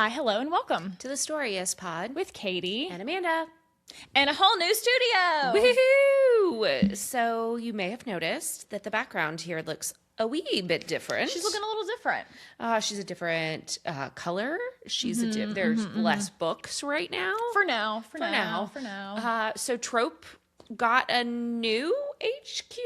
Hi, hello, and welcome to the Storyist Pod with Katie and Amanda. And a whole new studio. Woohoo! So you may have noticed that the background here looks a wee bit different. She's looking a little different. She's a different color. There's less books right now. For now. So Trope got a new HQ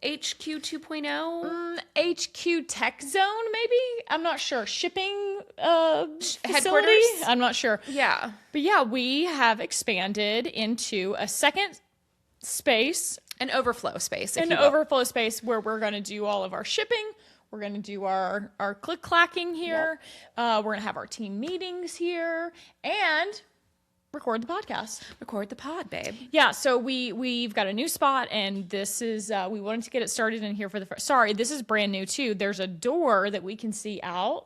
2.0. HQ Tech Zone, maybe? I'm not sure. Shipping Headquarters? facility? I'm not sure. Yeah. But yeah, we have expanded into a second space. An overflow space, An overflow space where we're going to do all of our shipping. We're going to do our click-clacking here. Yep. We're going to have our team meetings here. And record the podcast. Record the pod, babe. Yeah, so we've got a new spot, and this is, we wanted to get it started in here for the first, sorry, this is brand new too. There's a door that we can see out,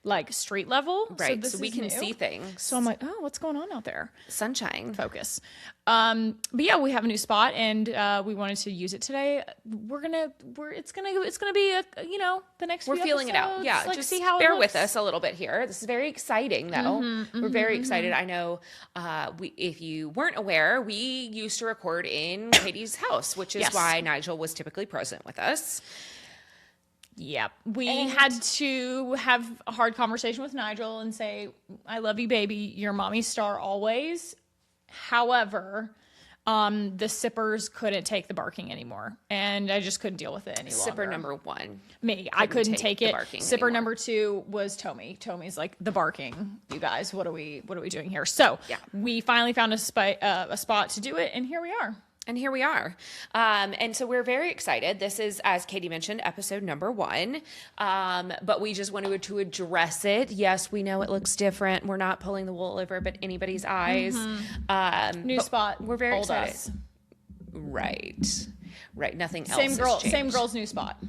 like street level. Right, so we can see things. So I'm like, oh, what's going on out there? Sunshine. Focus. But yeah, we have a new spot, and we wanted to use it today. It's gonna be the next few We're feeling episodes. It out. Yeah, like, just see how bear it with us a little bit here. This is very exciting, though. We're very excited. I know. If you weren't aware, we used to record in Katie's house, which is why Nigel was typically present with us. Yep. We had to have a hard conversation with Nigel and say, I love you, baby. You're mommy's star always. However, the sippers couldn't take the barking anymore. And I just couldn't deal with it any longer. Sipper number one. Me. I couldn't take it. Sipper anymore. Number two was Tommy. Tommy's like, the barking. You guys, what are we doing here? So we finally found a spot to do it. And here we are. And so we're very excited. This is, as Katie mentioned, episode number 1. But we just wanted to address it. Yes, we know it looks different. We're not pulling the wool over but anybody's eyes. New spot. We're very excited. Us. Right. Nothing else Same girl's new spot.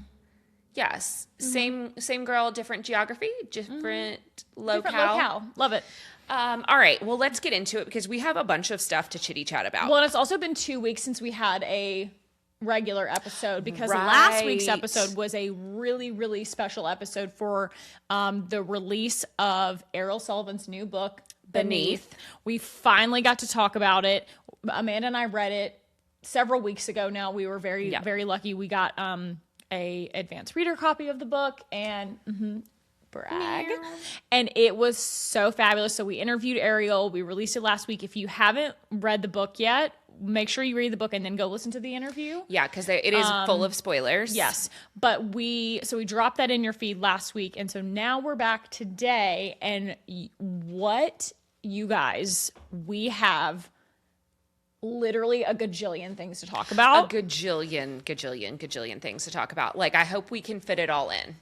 Yes. Same girl, different geography, different locale. Different locale. Love it. All right. Well, let's get into it because we have a bunch of stuff to chitty chat about. Well, and it's also been 2 weeks since we had a regular episode because last week's episode was a really, really special episode for the release of Errol Sullivan's new book, Beneath. We finally got to talk about it. Amanda and I read it several weeks ago now. We were very, very lucky. We got a advanced reader copy of the book and brag. And it was so fabulous. So we interviewed Ariel. We released it last week. If you haven't read the book yet, make sure you read the book and then go listen to the interview. Yeah, because it is full of spoilers. Yes. But we dropped that in your feed last week. And so now we're back today. And what, you guys, we have literally a gajillion things to talk about. A gajillion things to talk about. Like, I hope we can fit it all in.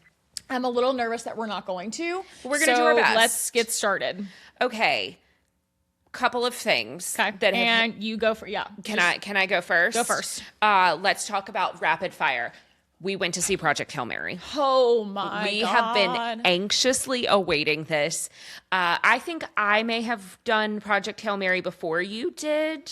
I'm a little nervous that we're not going to. We're going to do our best. Let's get started. Okay. Couple of things. Okay. You go for Can I go first? Go first. Let's talk about rapid fire. We went to see Project Hail Mary. Oh my God. We have been anxiously awaiting this. I think I may have done Project Hail Mary before you did.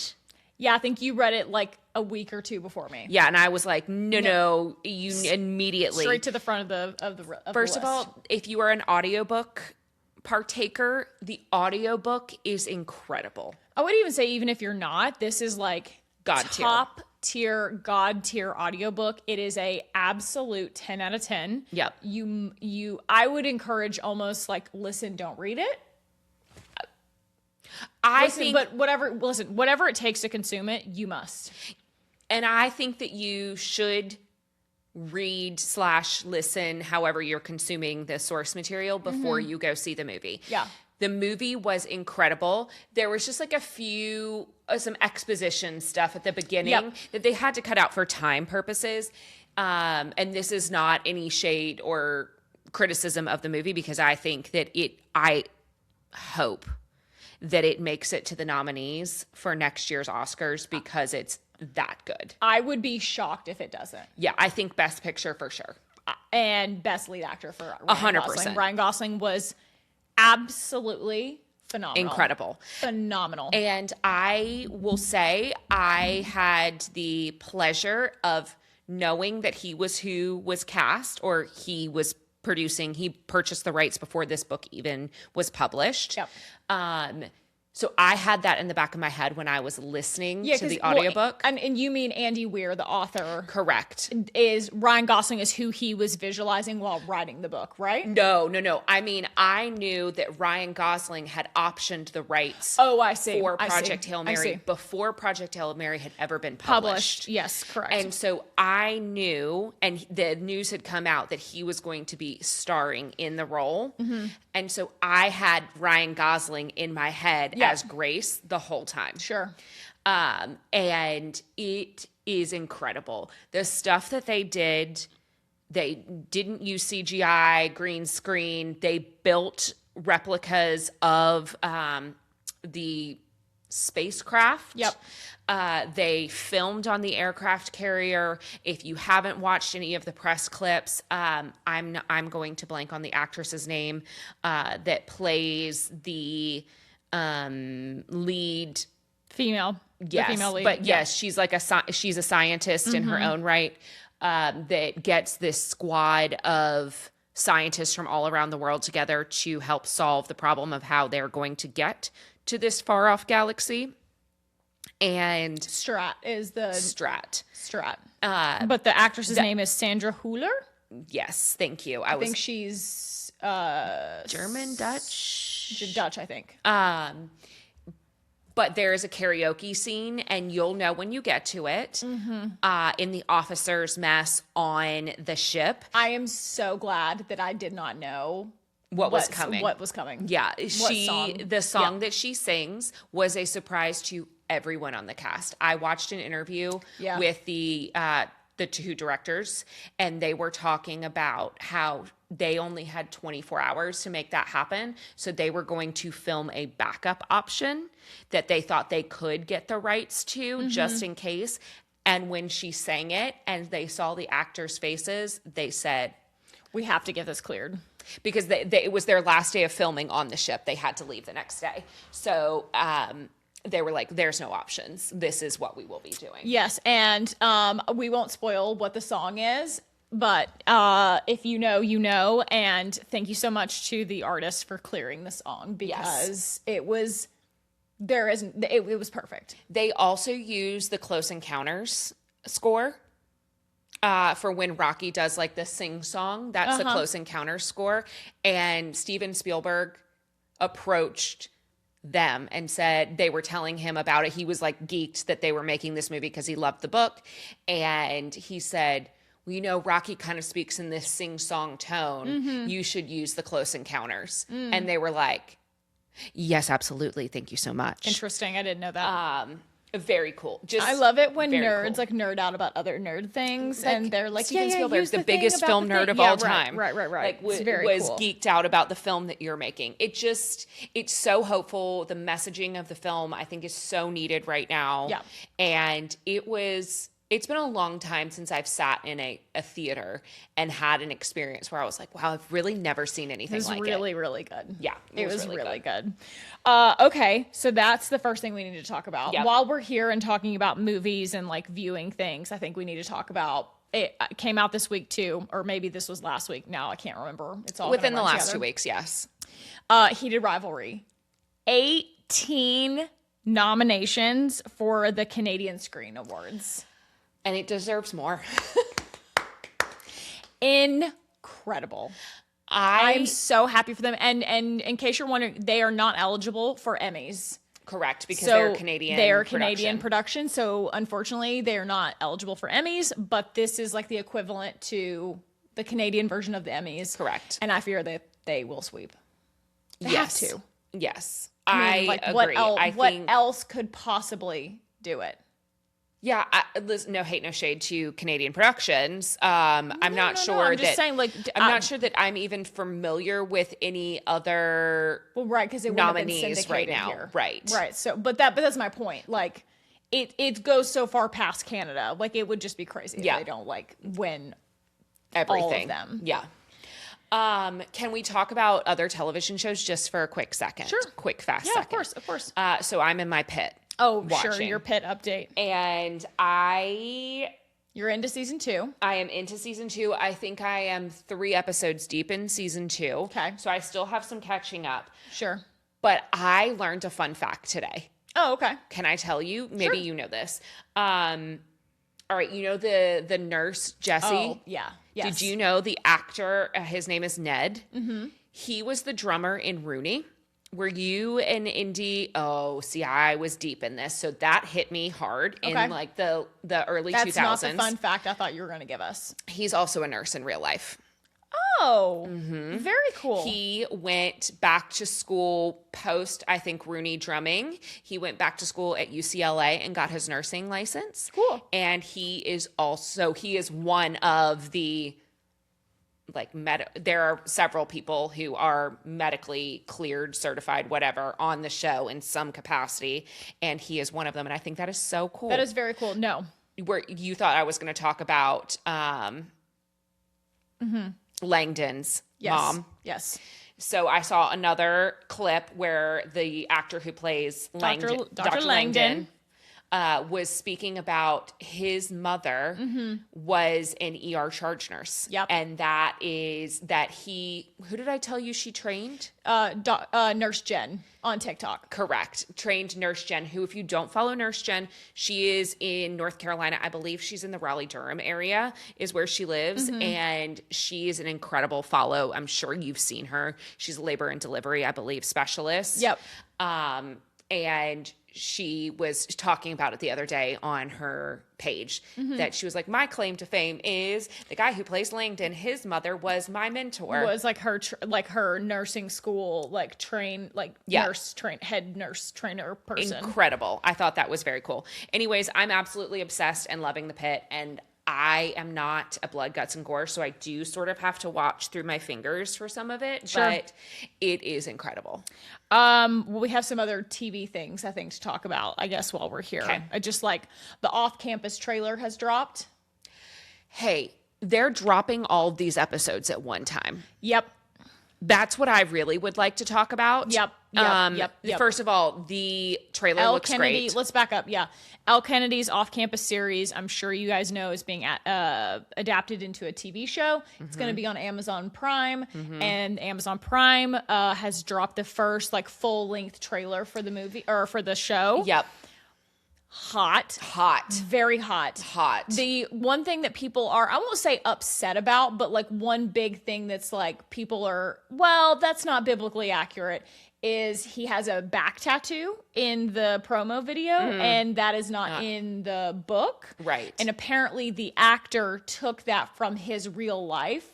Yeah, I think you read it like a week or two before me. Yeah, and I was like, no, you immediately straight to the front of the First of all, if you are an audiobook partaker, the audiobook is incredible. I would even say even if you're not, this is like top tier, God tier audiobook. It is a absolute 10 out of 10. Yep. I would encourage almost like listen, don't read it. Whatever it takes to consume it, you must. And I think that you should read/listen, however you're consuming the source material before you go see the movie. Yeah. The movie was incredible. There was just like a few, some exposition stuff at the beginning that they had to cut out for time purposes. And this is not any shade or criticism of the movie because I think that I hope that it makes it to the nominees for next year's Oscars because it's that good. I would be shocked if it doesn't. Yeah, I think Best Picture for sure. And Best Lead Actor for Ryan 100%. Gosling. Ryan Gosling was absolutely phenomenal. Incredible. Phenomenal. And I will say I had the pleasure of knowing that he was who was cast or he was producing. He purchased the rights before this book even was published. Yep. So I had that in the back of my head when I was listening to the audiobook. And you mean Andy Weir, the author. Correct. Is Ryan Gosling is who he was visualizing while writing the book, right? No. I mean, I knew that Ryan Gosling had optioned the rights I see. for Project Hail Mary before Project Hail Mary had ever been published. Yes, correct. And so I knew, and the news had come out that he was going to be starring in the role. Mm-hmm. And so I had Ryan Gosling in my head as Grace the whole time. Sure. And it is incredible. The stuff that they did, they didn't use CGI, green screen. They built replicas of the spacecraft. Yep. They filmed on the aircraft carrier. If you haven't watched any of the press clips, I'm going to blank on the actress's name that plays the lead female. Yes, the female lead. But yes, she's like she's a scientist in her own right that gets this squad of scientists from all around the world together to help solve the problem of how they're going to get to this far off galaxy. And Strat is the Strat. But the actress's name is Sandra Hüller. Yes, thank you. I think she's German, Dutch, I think. But there is a karaoke scene, and you'll know when you get to it, in the officers' mess on the ship. I am so glad that I did not know what was coming. Yeah, the song that she sings was a surprise to everyone on the cast. I watched an interview with the two directors, and they were talking about how they only had 24 hours to make that happen. So they were going to film a backup option that they thought they could get the rights to just in case. And when she sang it and they saw the actors' faces, they said, we have to get this cleared. Because it was their last day of filming on the ship. They had to leave the next day. So they were like, there's no options. This is what we will be doing. Yes, and we won't spoil what the song is, but if you know, you know. And thank you so much to the artist for clearing the song, because it was perfect. They also use the Close Encounters score for when Rocky does like the sing song. That's the Close Encounters score. And Steven Spielberg approached them and said they were telling him about it. He was like geeked that they were making this movie because he loved the book. And he said, well, you know, Rocky kind of speaks in this sing-song tone. You should use the Close Encounters. And they were like, yes, absolutely. Thank you so much. Interesting. I didn't know that. Very cool. I love it when nerds like nerd out about other nerd things, like, and they're like, Steven Spielberg's the biggest film nerd of all time. Right. Like, was cool. Geeked out about the film that you're making. It's so hopeful. The messaging of the film, I think, is so needed right now. Yeah. And it's been a long time since I've sat in a theater and had an experience where I was like, wow, I've really never seen anything like it. It was really, really good. Yeah. It was really good. Okay, so that's the first thing we need to talk about. Yep. While we're here and talking about movies and like viewing things, I think we need to talk about, it came out this week too, or maybe this was last week. Now I can't remember. It's all within the last 2 weeks, yes. Heated Rivalry. 18 nominations for the Canadian Screen Awards. And it deserves more. Incredible. I'm so happy for them. And in case you're wondering, they are not eligible for Emmys. Correct, because they're Canadian. They're Canadian production. So unfortunately, they are not eligible for Emmys. But this is like the equivalent to the Canadian version of the Emmys. Correct. And I fear that they will sweep. They have to. Yes. I mean, like, agree. What else could possibly do it? Yeah, no hate, no shade to Canadian productions. I'm not sure I'm just saying, like, I'm not sure that I'm even familiar with any other because it nominees right now. Here. Right. So, but that's my point. Like, it goes so far past Canada. Like, it would just be crazy if they don't like win everything. All of them. Yeah. Can we talk about other television shows just for a quick second? Sure. Quick, fast second. Yeah, of course. So I'm in my Pitt. Oh, watching. Sure, your Pitt update. And You're into season 2. I am into season 2. I think I am 3 episodes deep in season 2. Okay. So I still have some catching up. Sure. But I learned a fun fact today. Oh, okay. Can I tell you? Maybe you know this. All right, you know the nurse, Jesse? Oh, yeah. Yes. Did you know the actor, his name is Ned? Mm-hmm. He was the drummer in Rooney. Were you an indie? Oh, see, I was deep in this. So that hit me hard in like the early 2000s. That's not the fun fact I thought you were going to give us. He's also a nurse in real life. Oh, very cool. He went back to school post, I think, Rooney drumming. He went back to school at UCLA and got his nursing license. Cool. And he is one of the there are several people who are medically cleared, certified, whatever, on the show in some capacity. And he is one of them. And I think that is so cool. That is very cool. No. Where you thought I was going to talk about Langdon's mom. Yes. So I saw another clip where the actor who plays Dr. Langdon was speaking about his mother was an ER charge nurse. Yep. And who did I tell you she trained? Nurse Jen on TikTok. Correct. Trained Nurse Jen, who, if you don't follow Nurse Jen, she is in North Carolina. I believe she's in the Raleigh-Durham area is where she lives. And she is an incredible follow. I'm sure you've seen her. She's a labor and delivery, I believe, specialist. Yep. And she was talking about it the other day on her page that she was like, my claim to fame is the guy who plays Langdon. His mother was my mentor. Was like her nursing school, head nurse trainer person. Incredible. I thought that was very cool. Anyways, I'm absolutely obsessed and loving the Pitt, and I am not a blood, guts, and gore, so I do sort of have to watch through my fingers for some of it, but it is incredible. We have some other TV things, I think, to talk about, I guess, while we're here. Okay. I just the off-campus trailer has dropped. Hey, they're dropping all of these episodes at one time. Yep. That's what I really would like to talk about. Yep. First of all, the trailer looks great. Let's back up. Yeah. Elle Kennedy's off-campus series, I'm sure you guys know, is being adapted into a TV show. It's going to be on Amazon Prime, and Amazon Prime has dropped the first full-length trailer for the movie or for the show. Yep. Hot. Very hot. The one thing that people are, I won't say upset about, but one big thing that's people are, well, that's not biblically accurate, is he has a back tattoo in the promo video, and that is not in the book. Right. And apparently the actor took that from his real life,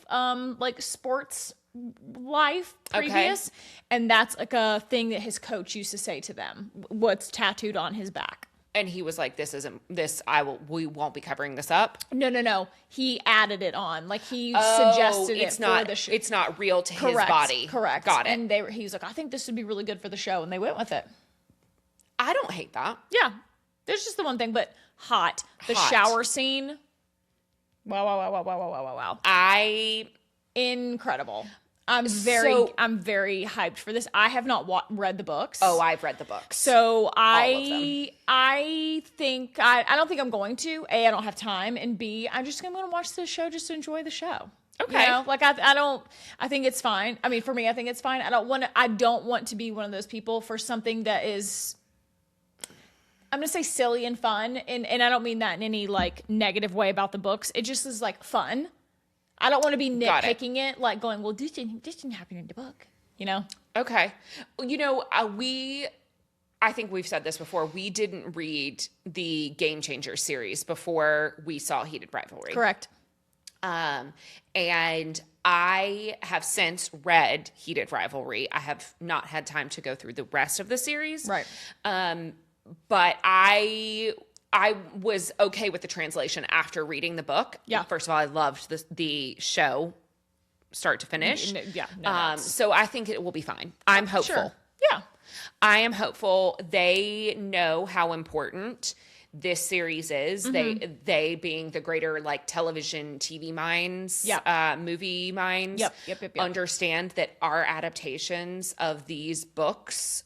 sports life previous. Okay. And that's a thing that his coach used to say to them, what's tattooed on his back. And he was like, we won't be covering this up. No. He added it on. He suggested it for the show. It's not real to his body. Correct. Got it. And he was like, I think this would be really good for the show. And they went with it. I don't hate that. Yeah. There's just the one thing, but hot. The shower scene. Wow. Incredible. I'm very hyped for this. I have not read the books. Oh, I've read the books. So I think I don't think I'm going to. A, I don't have time, and B, I'm just going to watch this show just to enjoy the show. Okay. I think it's fine. I mean, for me, I think it's fine. I don't want to be one of those people for something that is, I'm going to say silly and fun, and I don't mean that in any negative way about the books. It just is fun. I don't want to be nitpicking it, going, well, this didn't happen in the book, Okay. I think we've said this before. We didn't read the Game Changer series before we saw Heated Rivalry. Correct. And I have since read Heated Rivalry. I have not had time to go through the rest of the series. Right. But I was okay with the translation after reading the book. Yeah. First of all, I loved the show start to finish. Yeah. So I think it will be fine. I'm hopeful. Sure. Yeah. I am hopeful. They know how important this series is. They being the greater television, TV minds, movie minds, Yep. understand that our adaptations of these books,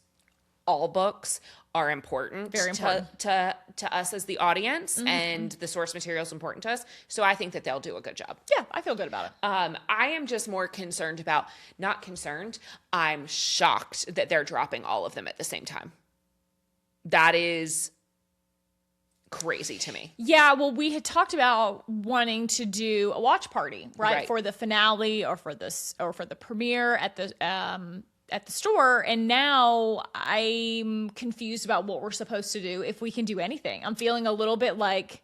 all books, are important, Very important. to us as the audience, and the source material is important to us. So I think that they'll do a good job. Yeah, I feel good about it. I am just more concerned about, not concerned, I'm shocked that they're dropping all of them at the same time. That is crazy to me. Yeah, well, we had talked about wanting to do a watch party, right? For the finale or for the premiere at the store, and now I'm confused about what we're supposed to do, if we can do anything. I'm feeling a little bit like,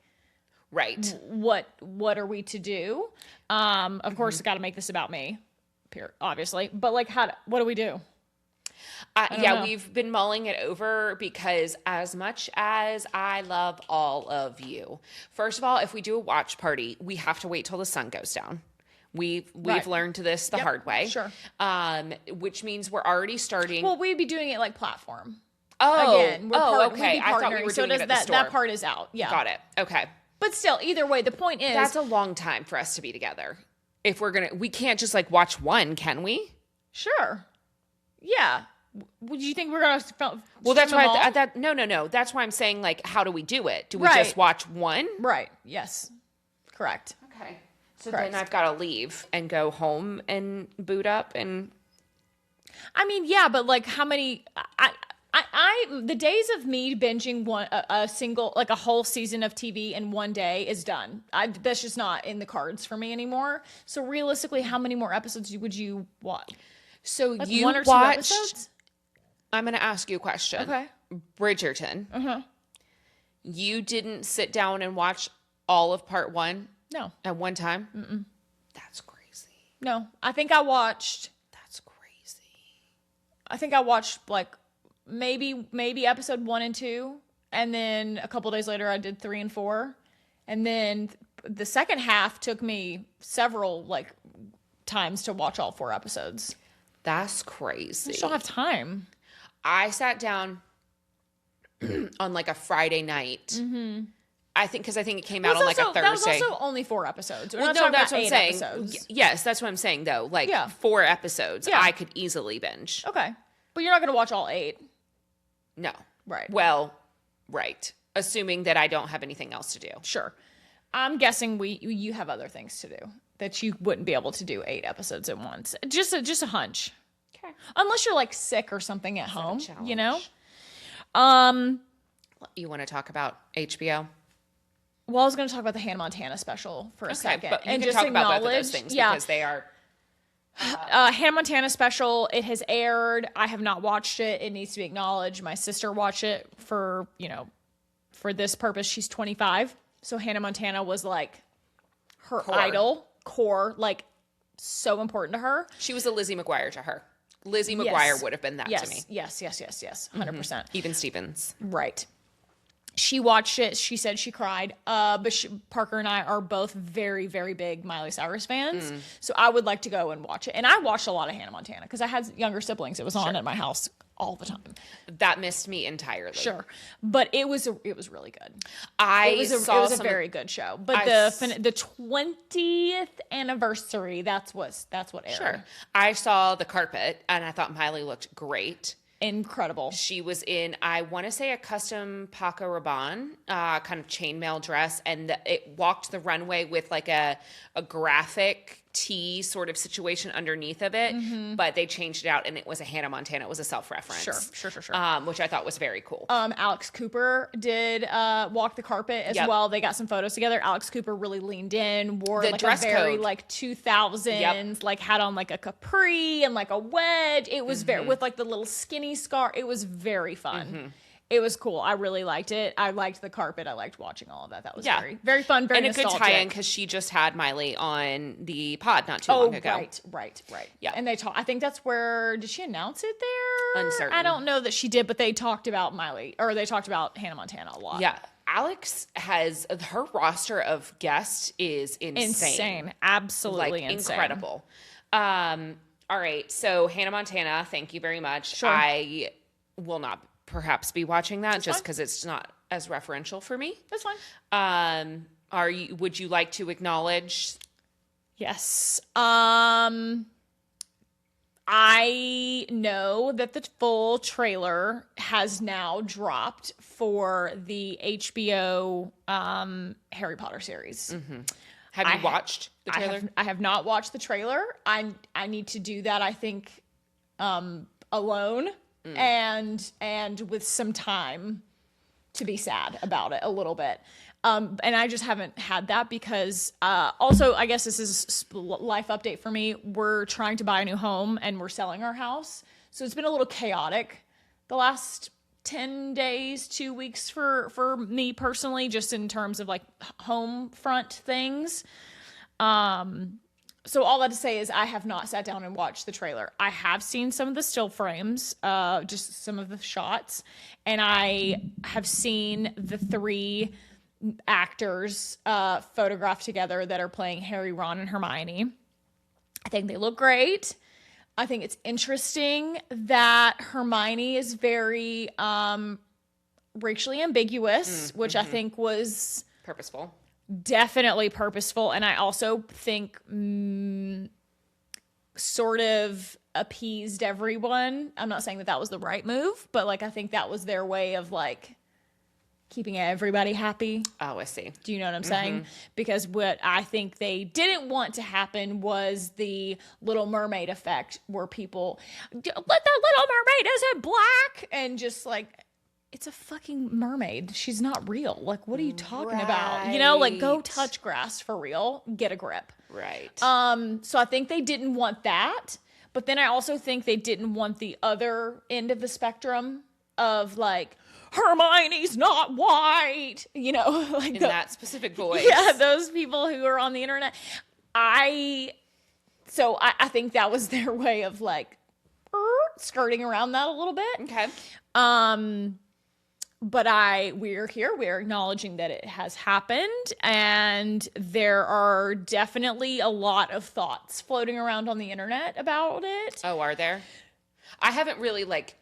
right, what are we to do? Of course, got to make this about me, obviously, but like, what do we do? Yeah, we've been mulling it over, because as much as I love all of you, first of all, if we do a watch party, we have to wait till the sun goes down. We've learned this the hard way. Sure. Which means we're already starting. Well, we'd be doing it like platform. Oh, again, okay. I thought we were so doing it at the store. That part is out. Yeah. Got it. Okay. But still, either way, the point is, that's a long time for us to be together. If we can't just like watch one, can we? Sure. Yeah. Would you think we're gonna? Well, that's why. No. That's why I'm saying, like, how do we do it? Do we just watch one? Right. Yes. Correct. Okay. So then I've got to leave and go home and boot up and. I mean, yeah, but like, how many? The days of me binging a single, like a whole season of TV in one day is done. That's just not in the cards for me anymore. So realistically, how many more episodes would you watch? So like you one or watched. 2 episodes? I'm going to ask you a question. Okay. Bridgerton. You didn't sit down and watch all of part 1? No. At one time? Mm-mm. That's crazy. No. I think I watched. That's crazy. I think I watched like maybe episode 1 and 2. And then a couple days later I did 3 and 4. And then the second half took me several like times to watch all 4 episodes. That's crazy. I just don't have time. I sat down on like a Friday night. I think it came out on like a Thursday. That was also only 4 episodes. Well, no, that's what I'm saying. Episodes. Yes, that's what I'm saying though. Like 4 episodes, I could easily binge. Okay, but you're not going to watch all 8. No. Right. Well, right. Assuming that I don't have anything else to do. Sure. I'm guessing you have other things to do that you wouldn't be able to do 8 episodes at once. Just a hunch. Okay. Unless you're like sick or something at home, you know. You want to talk about HBO? Well, I was going to talk about the Hannah Montana special for a second, but you can just talk about both of those things because they are. Hannah Montana special. It has aired. I have not watched it. It needs to be acknowledged. My sister watched it for this purpose. She's 25, so Hannah Montana was like her idol, core, like so important to her. She was a Lizzie McGuire to her. Lizzie McGuire would have been that to me. Yes, 100%. Even Stevens. Right. She watched it. She said she cried. But Parker and I are both very, very big Miley Cyrus fans. So I would like to go and watch it. And I watched a lot of Hannah Montana because I had younger siblings. It was on at my house all the time. That missed me entirely. Sure. But it was really good. It was a very good show. But the 20th anniversary, that's what aired. Sure. I saw The Carpet and I thought Miley looked great. Incredible. She was in, I want to say, a custom Paco Rabanne kind of chainmail dress, and it walked the runway with like a graphic tee sort of situation underneath of it, but they changed it out, and it was a Hannah Montana. It was a self-reference. Sure. Which I thought was very cool. Alex Cooper did walk the carpet as well. They got some photos together. Alex Cooper really leaned in, wore like dress a very code. Like 2000s, like had on like a capri and like a wedge. It was very, with like the little skinny scar. It was very fun. It was cool. I really liked it. I liked the carpet. I liked watching all of that. That was very, very fun, very nostalgic. And a good tie-in because she just had Miley on the pod not too long ago. Right. Yeah. And I think that's where, did she announce it there? Uncertain. I don't know that she did, but they talked about Miley, or they talked about Hannah Montana a lot. Yeah. Alex has, her roster of guests is insane. Absolutely insane. Incredible. All right. So Hannah Montana, thank you very much. Sure. I will not perhaps be watching that just because it's not as referential for me. That's fine. Would you like to acknowledge? Yes. I know that the full trailer has now dropped for the HBO Harry Potter series. Have you watched the trailer? I have not watched the trailer. I need to do that, I think, alone and with some time to be sad about it a little bit. And I just haven't had that because also, I guess this is a life update for me. We're trying to buy a new home and we're selling our house. So it's been a little chaotic the last 10 days, 2 weeks for me personally, just in terms of like home front things. So all that to say is I have not sat down and watched the trailer. I have seen some of the still frames, just some of the shots, and I have seen the 3 actors photographed together that are playing Harry, Ron, and Hermione. I think they look great. I think it's interesting that Hermione is very racially ambiguous, which I think was purposeful. Definitely purposeful. And I also think sort of appeased everyone. I'm not saying that was the right move, but like I think that was their way of like keeping everybody happy. Oh, I see. Do you know what I'm saying? Because what I think they didn't want to happen was the Little Mermaid effect where people, let the Little Mermaid, is it black? And just like, it's a fucking mermaid. She's not real. Like, what are you talking about? You know, like go touch grass for real. Get a grip. Right. So I think they didn't want that. But then I also think they didn't want the other end of the spectrum of like, Hermione's not white, you know, like in that specific voice. Yeah, those people who are on the internet. I think that was their way of like skirting around that a little bit. Okay. But we're here. We're acknowledging that it has happened, and there are definitely a lot of thoughts floating around on the internet about it. Oh, are there? I haven't really like.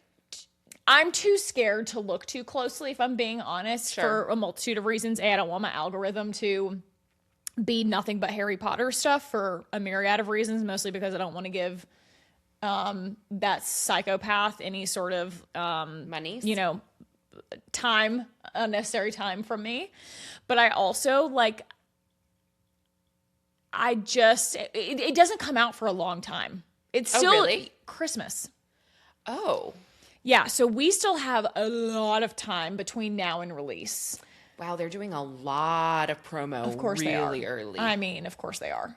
I'm too scared to look too closely, if I'm being honest, for a multitude of reasons. I don't want my algorithm to be nothing but Harry Potter stuff for a myriad of reasons, mostly because I don't want to give that psychopath any sort of money, you know, time, unnecessary time from me. But I also like, it doesn't come out for a long time. It's still Christmas. Oh. Yeah, so we still have a lot of time between now and release. Wow, they're doing a lot of promo of course really they are. Early. I mean, of course they are.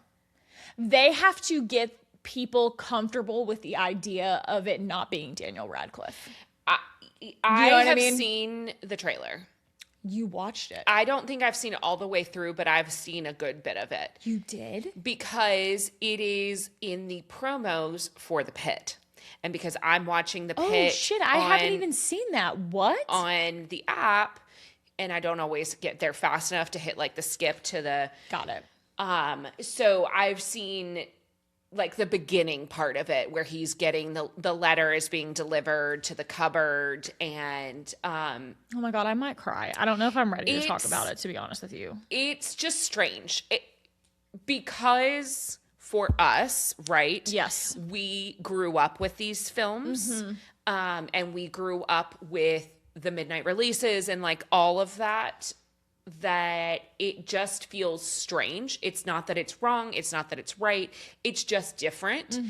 They have to get people comfortable with the idea of it not being Daniel Radcliffe. I have seen the trailer. You watched it. I don't think I've seen it all the way through, but I've seen a good bit of it. You did? Because it is in the promos for the Pitt. And because I'm watching the Pitt. Oh, shit. I haven't even seen that. What? On the app. And I don't always get there fast enough to hit like the skip to the. Got it. So I've seen like the beginning part of it where he's getting the letter is being delivered to the cupboard. And. Oh my God, I might cry. I don't know if I'm ready to talk about it, to be honest with you. It's just strange. Because. For us, right? Yes. We grew up with these films, and we grew up with the midnight releases and like all of that it just feels strange. It's not that it's wrong. It's not that it's right. It's just different.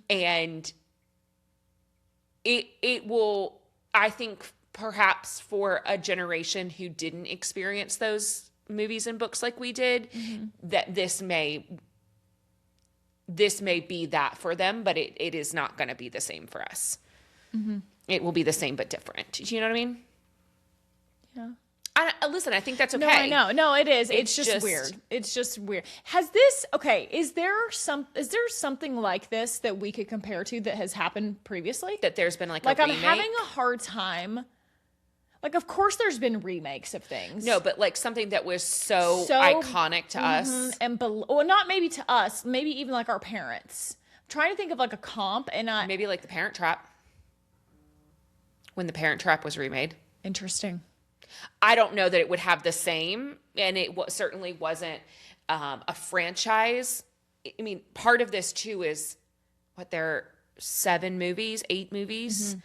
And it will, I think, perhaps for a generation who didn't experience those movies and books like we did, that this may be that for them, but it is not going to be the same for us. It will be the same but different. Do you know what I mean? Yeah. Listen, I think that's okay. No, I know. No, it is. It's just weird. It's just weird. Is there something like this that we could compare to that has happened previously? That there's been like a I'm remake? having a hard time. Like, of course there's been remakes of things. No, but like something that was so iconic to us. And not maybe to us, maybe even like our parents. I'm trying to think of like a comp and maybe like The Parent Trap. When The Parent Trap was remade. Interesting. I don't know that it would have the same, and it certainly wasn't a franchise. I mean, part of this too is what 8 movies.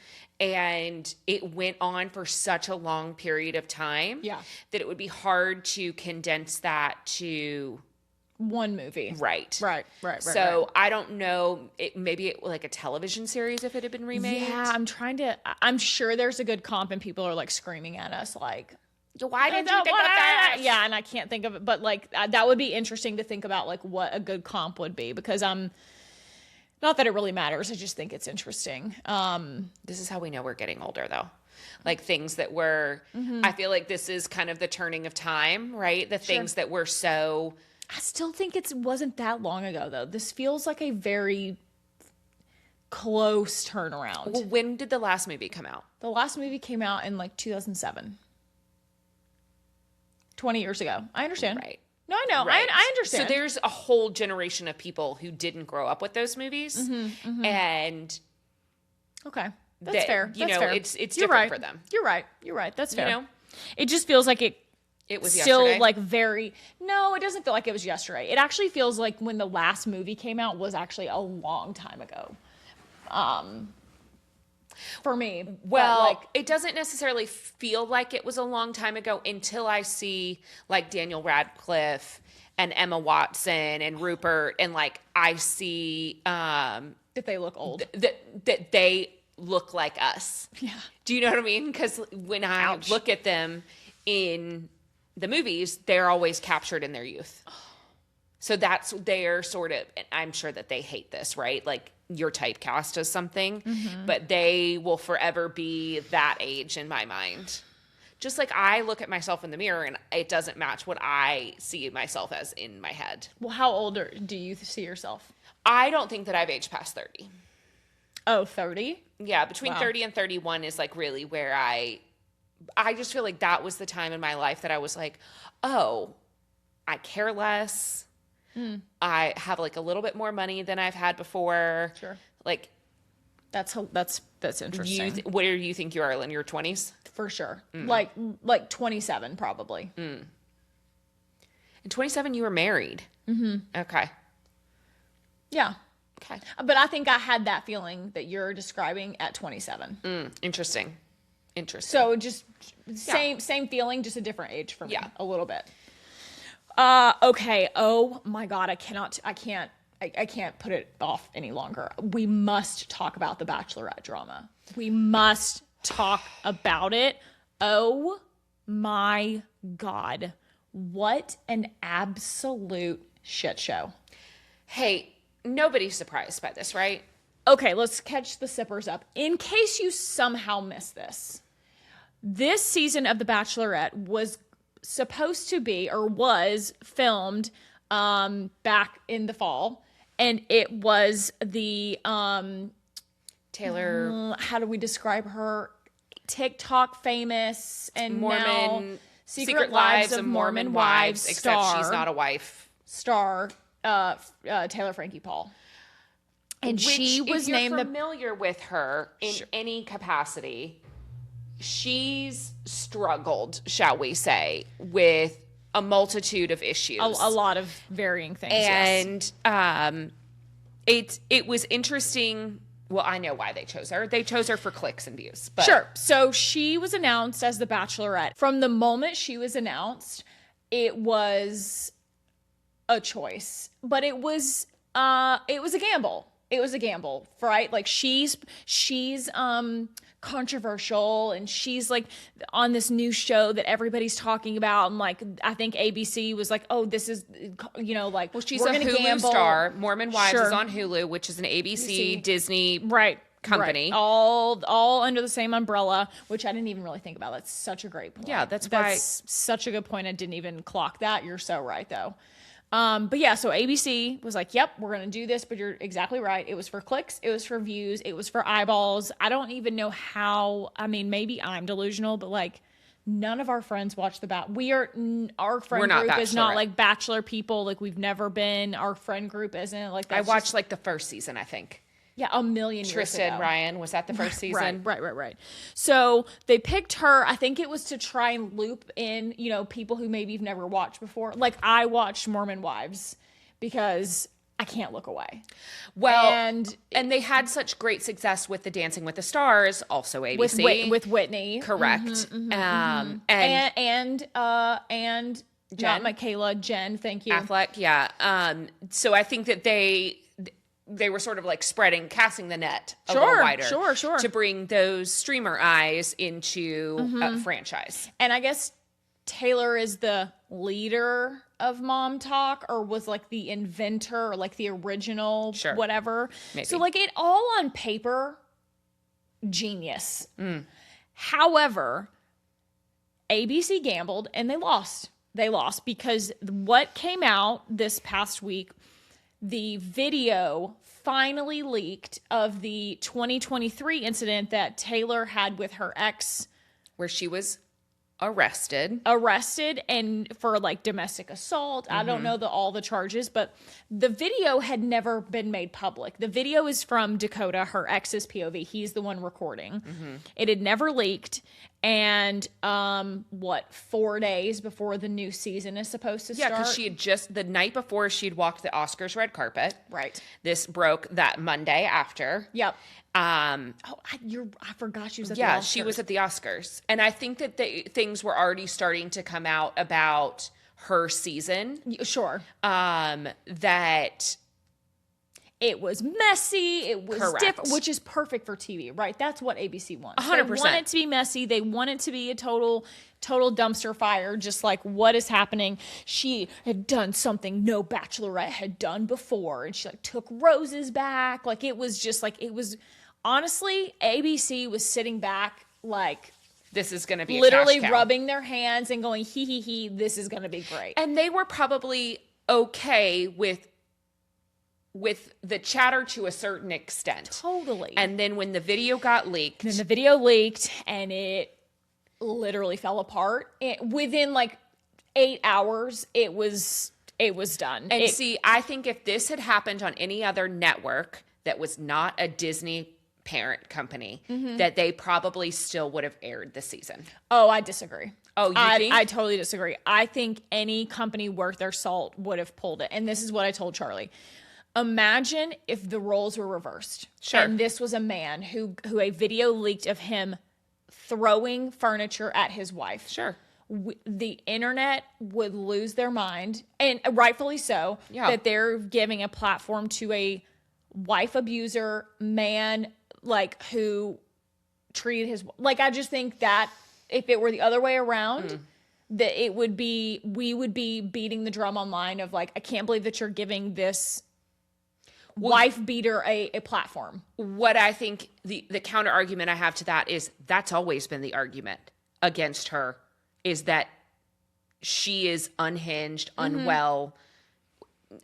And it went on for such a long period of time that it would be hard to condense that to one movie. Right. So I don't know, maybe like a television series if it had been remade. Yeah, I'm sure there's a good comp and people are like screaming at us like, why did you think of that? Yeah, and I can't think of it, but like that would be interesting to think about like what a good comp would be, because not that it really matters. I just think it's interesting. This is how we know we're getting older, though. Like things that were, I feel like this is kind of the turning of time, right? The things that were so. I still think it wasn't that long ago, though. This feels like a very close turnaround. Well, when did the last movie come out? The last movie came out in like 2007. 20 years ago. I understand. Right. No, I know. Right. I understand. So there's a whole generation of people who didn't grow up with those movies. And okay. That's fair. You know, fair. it's different for them. You're right. That's fair. You know? It just feels like it was still yesterday. Like very, no, it doesn't feel like it was yesterday. It actually feels like when the last movie came out was actually a long time ago. For me. Well, like, it doesn't necessarily feel like it was a long time ago until I see like Daniel Radcliffe and Emma Watson and Rupert, and like I see that they look old. That they look like us. Yeah. Do you know what I mean? Because when I look at them in the movies, they're always captured in their youth. So that's their sort of, and I'm sure that they hate this, right? Like you're typecast as something, but they will forever be that age in my mind. Just like I look at myself in the mirror and it doesn't match what I see myself as in my head. Well, how old do you see yourself? I don't think that I've aged past 30. Oh, 30? Yeah, between 30 and 31 is like really where I just feel like that was the time in my life that I was like, oh, I care less. I have like a little bit more money than I've had before. Sure. Like that's interesting. Where do you think you are in your 20s? For sure. Like 27 probably. In 27 you were married. Okay. Yeah. Okay. But I think I had that feeling that you're describing at 27. Interesting. So just same feeling, just a different age for me. Yeah. A little bit. Okay. Oh my God. I can't put it off any longer. We must talk about the Bachelorette drama. We must talk about it. Oh my God. What an absolute shit show. Hey, nobody's surprised by this, right? Okay, let's catch the sippers up. In case you somehow missed this season of The Bachelorette was supposed to be, or was filmed back in the fall, and it was the Taylor, how do we describe her? TikTok famous and Mormon now Secret Lives of Mormon Wives, except she's not a wife. Star Taylor Frankie Paul. And she was if you're named familiar with her in any capacity, she's struggled, shall we say, with a multitude of issues. A lot of varying things. And it was interesting. Well, I know why they chose her. They chose her for clicks and views. But. Sure. So she was announced as the Bachelorette. From the moment she was announced, it was a choice. But it was a gamble. It was a gamble, right? Like she's controversial, and she's like on this new show that everybody's talking about, and like I think ABC was like, oh, this is, like, well, she's a Hulu star. Mormon Wives is on Hulu, which is an ABC Disney company, right. all under the same umbrella, which I didn't even really think about. That's such a great point. Yeah, that's such a good point. I didn't even clock that. You're so right though. But yeah, so ABC was like, yep, we're going to do this, but you're exactly right. It was for clicks. It was for views. It was for eyeballs. I don't even know how, maybe I'm delusional, but like none of our friends watch our friend group is not like Bachelor people. Like we've never been, our friend group isn't like that. I watched like the first season, I think. Yeah, a million years ago. Tristan Ryan, was that the first season? Right. So they picked her. I think it was to try and loop in, people who maybe you've never watched before. Like I watched Mormon Wives because I can't look away. Well, and they had such great success with the Dancing with the Stars, also ABC. With Whitney. Correct. And Jen. not Michaela, Jen, thank you. Affleck, yeah. So I think that they were sort of like casting the net a little wider. Sure. To bring those streamer eyes into a franchise. And I guess Taylor is the leader of Mom Talk, or was like the inventor, or like the original, whatever. Maybe. So like it all on paper, genius. However, ABC gambled and they lost. They lost because what came out this past week, the video finally leaked of the 2023 incident that Taylor had with her ex, where she was arrested and for like domestic assault. I don't know all the charges, but the video had never been made public. The video is from Dakota, her ex's POV. He's the one recording. It had never leaked. And 4 days before the new season is supposed to start? Yeah, because she had just, the night before she'd walked the Oscars red carpet. Right. This broke that Monday after. Yep. I forgot she was at the Oscars. Yeah, she was at the Oscars. And I think that things were already starting to come out about her season. Sure. That it was messy. It was different, which is perfect for TV, right? That's what ABC wants. 100%. They want it to be messy. They want it to be a total dumpster fire, just like what is happening. She had done something no Bachelorette had done before, and she like took roses back. Like it was honestly, ABC was sitting back like, this is going to be literally a cash cow. rubbing their hands and going, he, this is going to be great. And they were probably okay with the chatter to a certain extent. Totally. And then when the video got leaked. And it literally fell apart. Within like 8 hours, it was done. And I think if this had happened on any other network that was not a Disney parent company, that they probably still would have aired the season. Oh, I disagree. Oh, you think? I totally disagree. I think any company worth their salt would have pulled it. And this is what I told Charlie. Imagine if the roles were reversed. Sure. And this was a man who a video leaked of him throwing furniture at his wife. Sure. The internet would lose their mind, and rightfully so, that they're giving a platform to a wife abuser man, like, who treated his, like, I just think that if it were the other way around, that we would be beating the drum online of like, I can't believe that you're giving this wife beater a platform. What I think the counter argument I have to that is that's always been the argument against her, is that she is unhinged, unwell.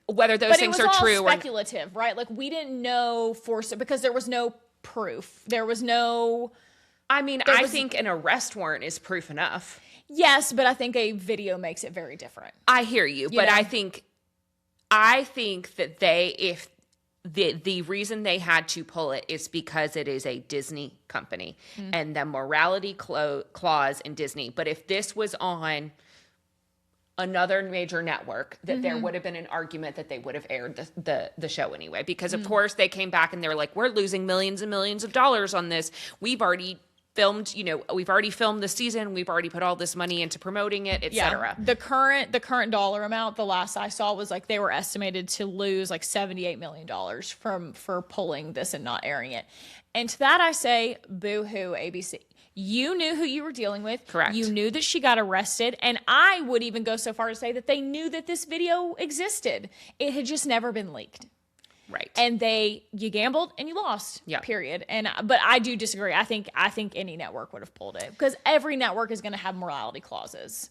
Whether those things are true or speculative, right? Like we didn't know because there was no proof. There was no. I mean, I think an arrest warrant is proof enough. Yes, but I think a video makes it very different. I hear you, but I think that if the reason they had to pull it is because it is a Disney company and the morality clause in Disney. But if this was on another major network, that there would have been an argument that they would have aired the show anyway. Because of course they came back and they were like, we're losing millions and millions of dollars on this. We've already filmed the season. We've already put all this money into promoting it, etc. The current dollar amount, the last I saw, was like they were estimated to lose like $78 million for pulling this and not airing it. And to that I say, boo-hoo, ABC. You knew who you were dealing with. Correct. You knew that she got arrested. And I would even go so far to say that they knew that this video existed. It had just never been leaked. Right. And you gambled and you lost. Yeah. Period. But I do disagree. I think any network would have pulled it, because every network is going to have morality clauses.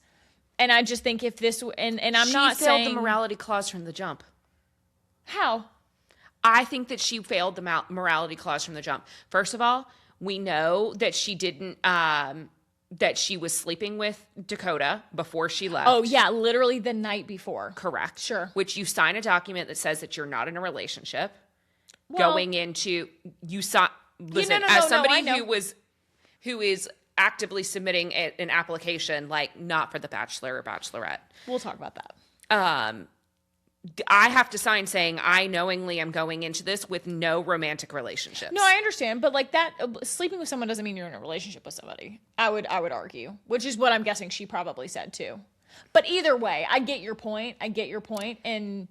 And I just think if this, and I'm not saying. She failed the morality clause from the jump. How? I think that she failed the morality clause from the jump. First of all, we know that she didn't, that she was sleeping with Dakota before she left. Oh, yeah, literally the night before. Correct. Sure. Which you sign a document that says that you're not in a relationship. Going into, as somebody who is actively submitting an application, like not for the Bachelor or Bachelorette. We'll talk about that. I have to sign saying I knowingly am going into this with no romantic relationships. No, I understand, but like that, sleeping with someone doesn't mean you're in a relationship with somebody. I would argue, which is what I'm guessing she probably said too. But either way, I get your point. And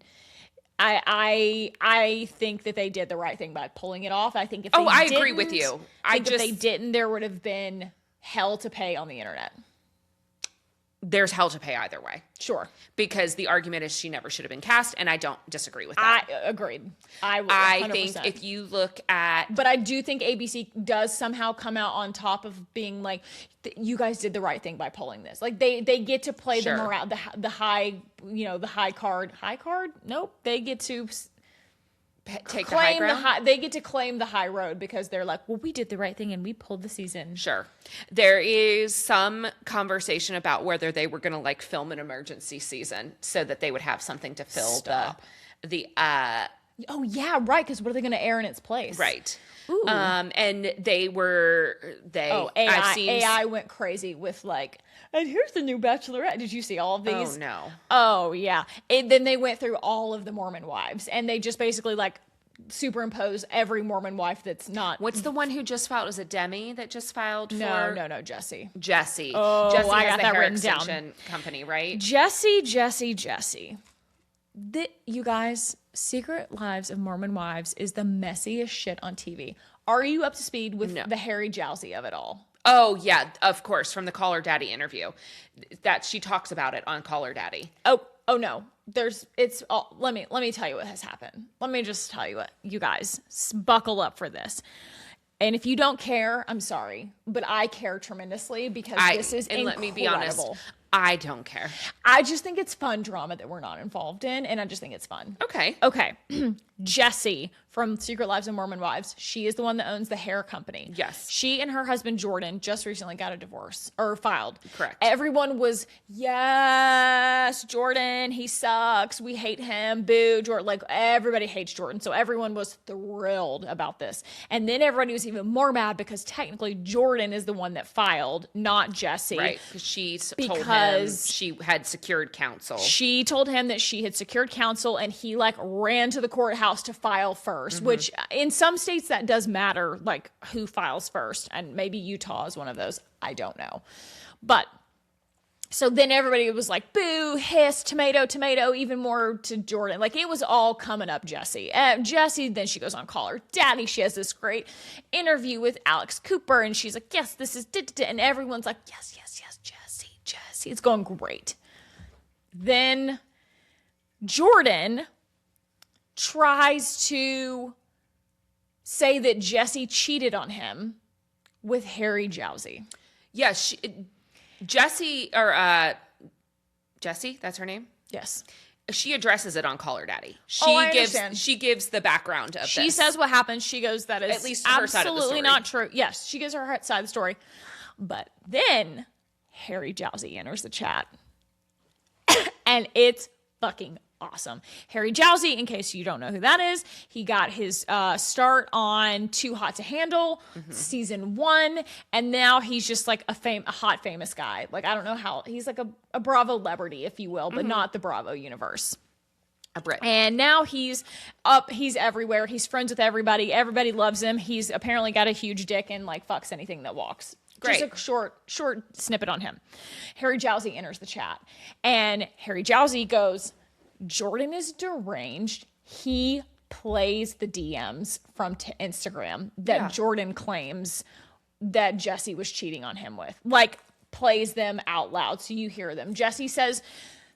I think that they did the right thing by pulling it off. I think if I agree with you. If they didn't, there would have been hell to pay on the internet. There's hell to pay either way. Sure. Because the argument is she never should have been cast, and I don't disagree with that. I agreed. I 100%. think if you look at... But I do think ABC does somehow come out on top of being like, you guys did the right thing by pulling this. Like, they get to play them around the high, the high card. High card? Nope. They get to... Take the high ground? They get to claim the high road because they're like, well, we did the right thing and we pulled the season. Sure. There is some conversation about whether they were going to like film an emergency season so that they would have something to fill the oh yeah, right, because what are they going to air in its place? Right. Ooh. And AI went crazy with like, and here's the new Bachelorette. Did you see all of these? Oh no. Oh yeah. Then they went through all of the Mormon wives, and they just basically like superimpose every Mormon wife that's not. What's the one who just filed? Was it Demi that just filed for? No, Jesse. Jesse. Oh, Jesse I has got the that hair written extension down. company, right? Jesse. You guys, Secret Lives of Mormon Wives is the messiest shit on TV. Are you up to speed with the Harry Jowsey of it all? Oh yeah, of course, from the Call Her Daddy interview. That she talks about it on Call Her Daddy. Oh no. Let me tell you what has happened. Let me just tell you what, you guys, buckle up for this. And if you don't care, I'm sorry, but I care tremendously because this is incredible. Let me be honest, I don't care. I just think it's fun drama that we're not involved in, and I just think it's fun. Okay. Jessie from Secret Lives of Mormon Wives, she is the one that owns the hair company. Yes. She and her husband Jordan just recently got a divorce, or filed. Correct. Everyone was, yes, Jordan, he sucks. We hate him. Boo, Jordan. Like, everybody hates Jordan. So everyone was thrilled about this. And then everybody was even more mad because technically Jordan is the one that filed, not Jessie. Right. She told him she had secured counsel. She told him that she had secured counsel, and he like ran to the courthouse to file first, which in some states that does matter, like who files first. And maybe Utah is one of those. I don't know. But so then everybody was like, boo, hiss, tomato, tomato, even more to Jordan. Like it was all coming up Jessie. Jessie, then she goes on Call Her Daddy. She has this great interview with Alex Cooper, and she's like, yes, this is, and everyone's like, yes, Jessie. It's going great. Then Jordan tries to say that Jessie cheated on him with Harry Jowsey. Yes, Jessie, that's her name? Yes. She addresses it on Call Her Daddy. She gives the background of She this. says what happened. She goes, that is at least her side of the story. Absolutely not true. Yes, she gives her side of the story. But then Harry Jowsey enters the chat. And it's fucking awesome. Harry Jowsey, in case you don't know who that is, he got his start on Too Hot to Handle, season 1, and now he's just like a hot famous guy. Like, I don't know how, he's like a Bravo celebrity, if you will, but not the Bravo universe. A Brit. And now he's everywhere. He's friends with everybody. Everybody loves him. He's apparently got a huge dick and like fucks anything that walks. Great. Just a short snippet on him. Harry Jowsey enters the chat, and Harry Jowsey goes, Jordan is deranged. He plays the DMs from Instagram that Jordan claims that Jessie was cheating on him with. Like, plays them out loud so you hear them. Jessie says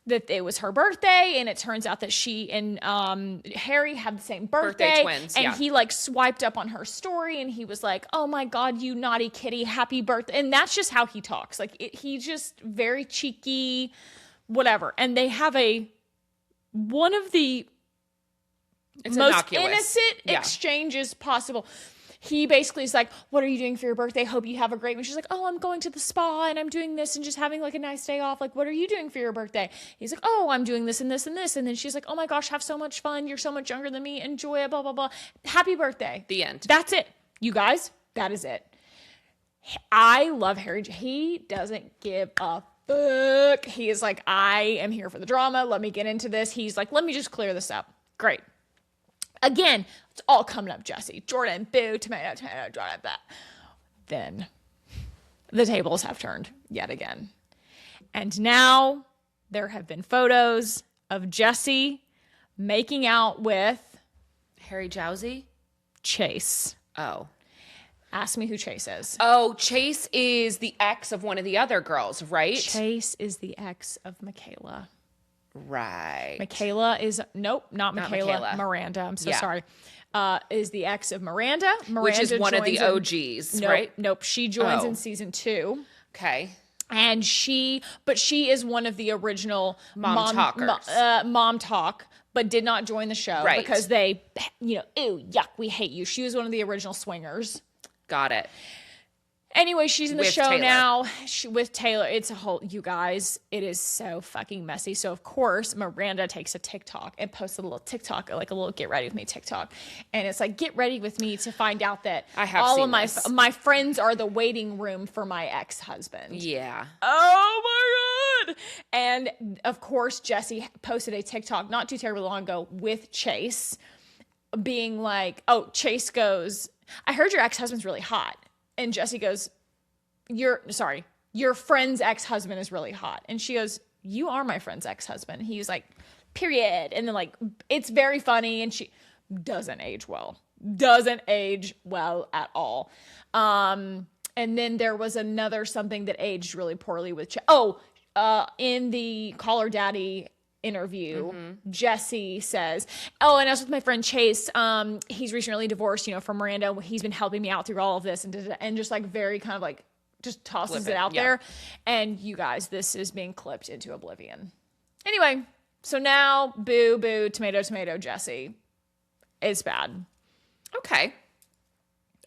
that it was her birthday, and it turns out that she and Harry had the same birthday twins, and he like swiped up on her story, and he was like, oh my God, you naughty kitty, happy birthday. And that's just how he talks. Like, he's just very cheeky, whatever. And they have one of the most innocent exchanges possible. He basically is like, what are you doing for your birthday? Hope you have a great one. She's like, oh, I'm going to the spa and I'm doing this and just having like a nice day off. Like, what are you doing for your birthday? He's like, oh, I'm doing this and this and this. And then she's like, oh my gosh, have so much fun. You're so much younger than me. Enjoy it, blah, blah, blah. Happy birthday. The end. That's it. You guys, that is it. I love Harry. He doesn't give a fuck. He is like, I am here for the drama. Let me get into this. He's like, let me just clear this up. Great. Again, it's all coming up, Jesse. Jordan, boo, tomato, Jordan, that. Then the tables have turned yet again. And now there have been photos of Jesse making out with Harry Jowsey? Chase. Oh. Ask me who Chase is. Oh, Chase is the ex of one of the other girls, right? Chase is the ex of Michaela. Right. Michaela is, nope, not Michaela. Miranda. I'm so sorry. Is the ex of Miranda. Which is one of the OGs, right? Nope. She joins in season 2. Okay. And she is one of the original Mom talkers. Mom Talk, but did not join the show because they, ew, yuck, we hate you. She was one of the original swingers. Got it. Anyway, she's in the show Taylor. now with Taylor. It's a whole, you guys, it is so fucking messy. So, of course, Miranda takes a TikTok and posts a little TikTok, like a little get ready with me TikTok. And it's like, get ready with me to find out that all of my friends are the waiting room for my ex-husband. Yeah. Oh my God. And of course, Jesse posted a TikTok not too terribly long ago with Chase being like, oh, Chase goes, I heard your ex-husband's really hot. And Jesse goes, your friend's ex-husband is really hot. And she goes, you are my friend's ex-husband. He was like, period. And then like, it's very funny. And she doesn't age well at all. And then there was another something that aged really poorly with, in the Call Her Daddy interview, Jesse says, oh, and I was with my friend Chase. He's recently divorced, from Miranda. He's been helping me out through all of this, and just like very kind of like just tosses it out there. And you guys, this is being clipped into oblivion. Anyway, so now boo, tomato, Jesse. It's bad. Okay.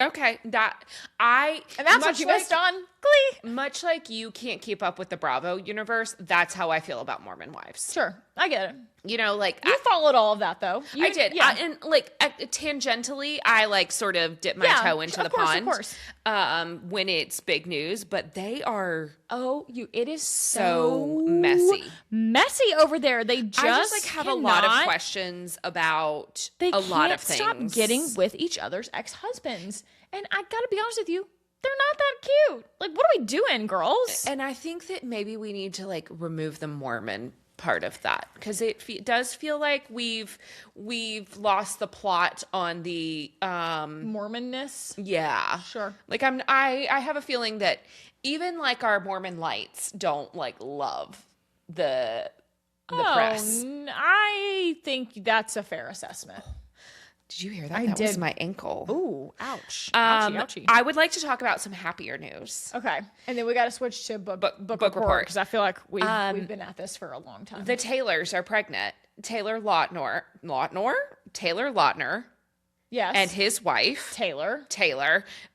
And that's what you missed on Glee. Much like you can't keep up with the Bravo universe, that's how I feel about Mormon Wives. Sure, I get it. You followed all of that though. I did. Yeah. And like tangentially, I like sort of dip my toe into the pond. Of course. When it's big news, but they are it is so messy over there. They just have a lot of questions about a lot of things. They can't stop getting with each other's ex-husbands. And I gotta be honest with you, they're not that cute. Like, what are we doing, girls? And I think that maybe we need to like remove the Mormon part of that, because it does feel like we've lost the plot on the Mormonness. Yeah, sure. Like I have a feeling that even like our Mormon lights don't like love the press. I think that's a fair assessment. Did you hear that? That was my ankle. Ooh, ouch. Ouchie. I would like to talk about some happier news. Okay. And then we got to switch to book report, because I feel like we've been at this for a long time. The Taylors are pregnant. Taylor Lautner. Yes. And his wife. Taylor.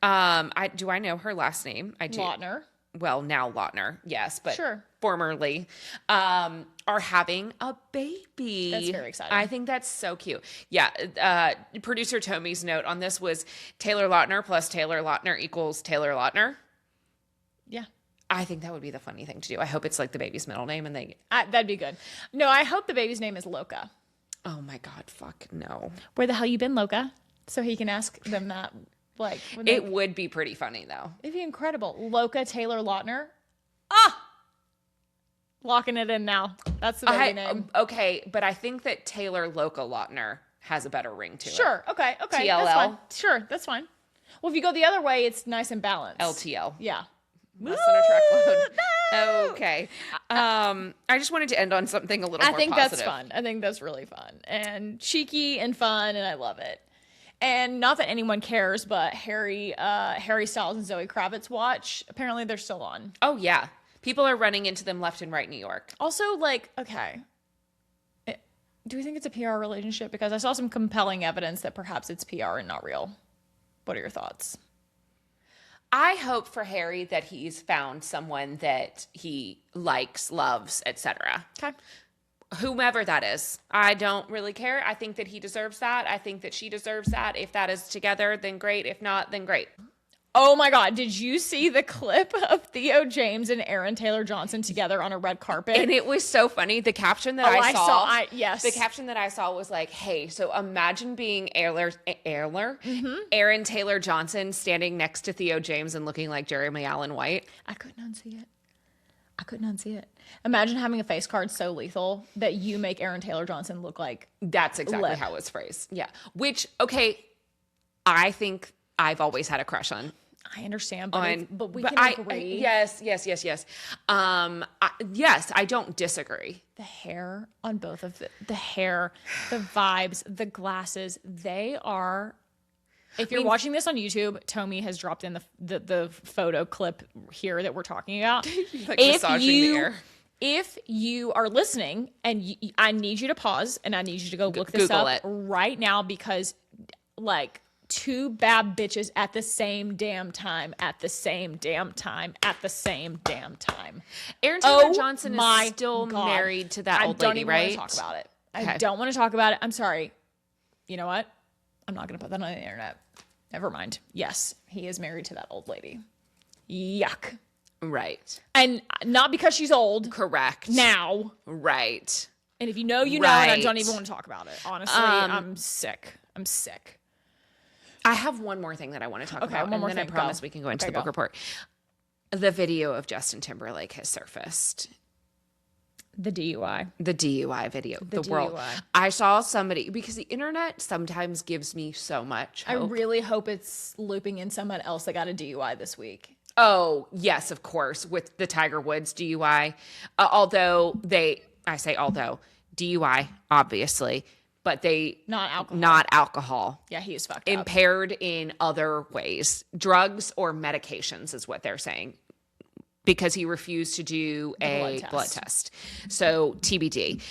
Do I know her last name? I do. Lautner. Well, now Lautner. Yes, but sure. Formerly, are having a baby. That's very exciting. I think that's so cute. Yeah. Producer Tommy's note on this was Taylor Lautner plus Taylor Lautner equals Taylor Lautner. Yeah. I think that would be the funny thing to do. I hope it's like the baby's middle name and they... that'd be good. No, I hope the baby's name is Loca. Oh my God, fuck no. Where the hell you been, Loca? So he can ask them that. Like, it would be pretty funny though. It'd be incredible. Loca Taylor Lautner. Locking it in now. That's the baby name. Okay, but I think that Taylor Loca Lautner has a better ring to it. Sure. Okay. TLL. That's fine. Sure. That's fine. Well, if you go the other way, it's nice and balanced. LTL. Yeah. Less than a truckload. No! Okay. I just wanted to end on something a little more positive. That's fun. I think that's really fun and cheeky and fun, and I love it. And not that anyone cares, but Harry Styles and Zoe Kravitz watch. Apparently, they're still on. Oh yeah, people are running into them left and right in New York. Also, like, okay, do we think it's a PR relationship? Because I saw some compelling evidence that perhaps it's PR and not real. What are your thoughts? I hope for Harry that he's found someone that he likes, loves, etc. Okay. Whomever that is. I don't really care. I think that he deserves that. I think that she deserves that. If that is together, then great. If not, then great. Oh my God. Did you see the clip of Theo James and Aaron Taylor Johnson together on a red carpet? And it was so funny. The caption that I saw. Yes. The caption that I saw was like, hey, so imagine being Mm-hmm. Aaron Taylor Johnson standing next to Theo James and looking like Jeremy Allen White. I couldn't unsee it. Imagine having a face card so lethal that you make Aaron Taylor Johnson look like That's exactly Lip. how it's phrased. Yeah. Which, okay, I think I've always had a crush on. I understand, but we can agree. Yes. Yes, I don't disagree. The hair on both of the hair, the vibes, the glasses, they are. If you're watching this on YouTube, Tommy has dropped in the photo clip here that we're talking about. Like massaging the air. If you are listening, and I need you to pause, and I need you to go look this Google up it right now, because like two bad bitches at the same damn time, at the same damn time, at the same damn time. Aaron Taylor Johnson is still God. married to that old lady, right? I don't even want to talk about it. I don't want to talk about it. I'm sorry. You know what? I'm not going to put that on the internet. Never mind. Yes, he is married to that old lady. Yuck. Right. And not because she's old. Correct. Now. Right. And if you know, you know, and I don't even want to talk about it. Honestly, I'm sick. I have one more thing that I want to talk about, and then I promise we can go into the book report. The video of Justin Timberlake has surfaced. The DUI video. The world. DUI. I saw somebody, because the internet sometimes gives me so much hope. I really hope it's looping in someone else that got a DUI this week. Oh, yes, of course, with the Tiger Woods DUI. DUI, obviously, but not alcohol. Yeah, he is fucked up. Impaired in other ways. Drugs or medications is what they're saying, because he refused to do a blood test. So TBD.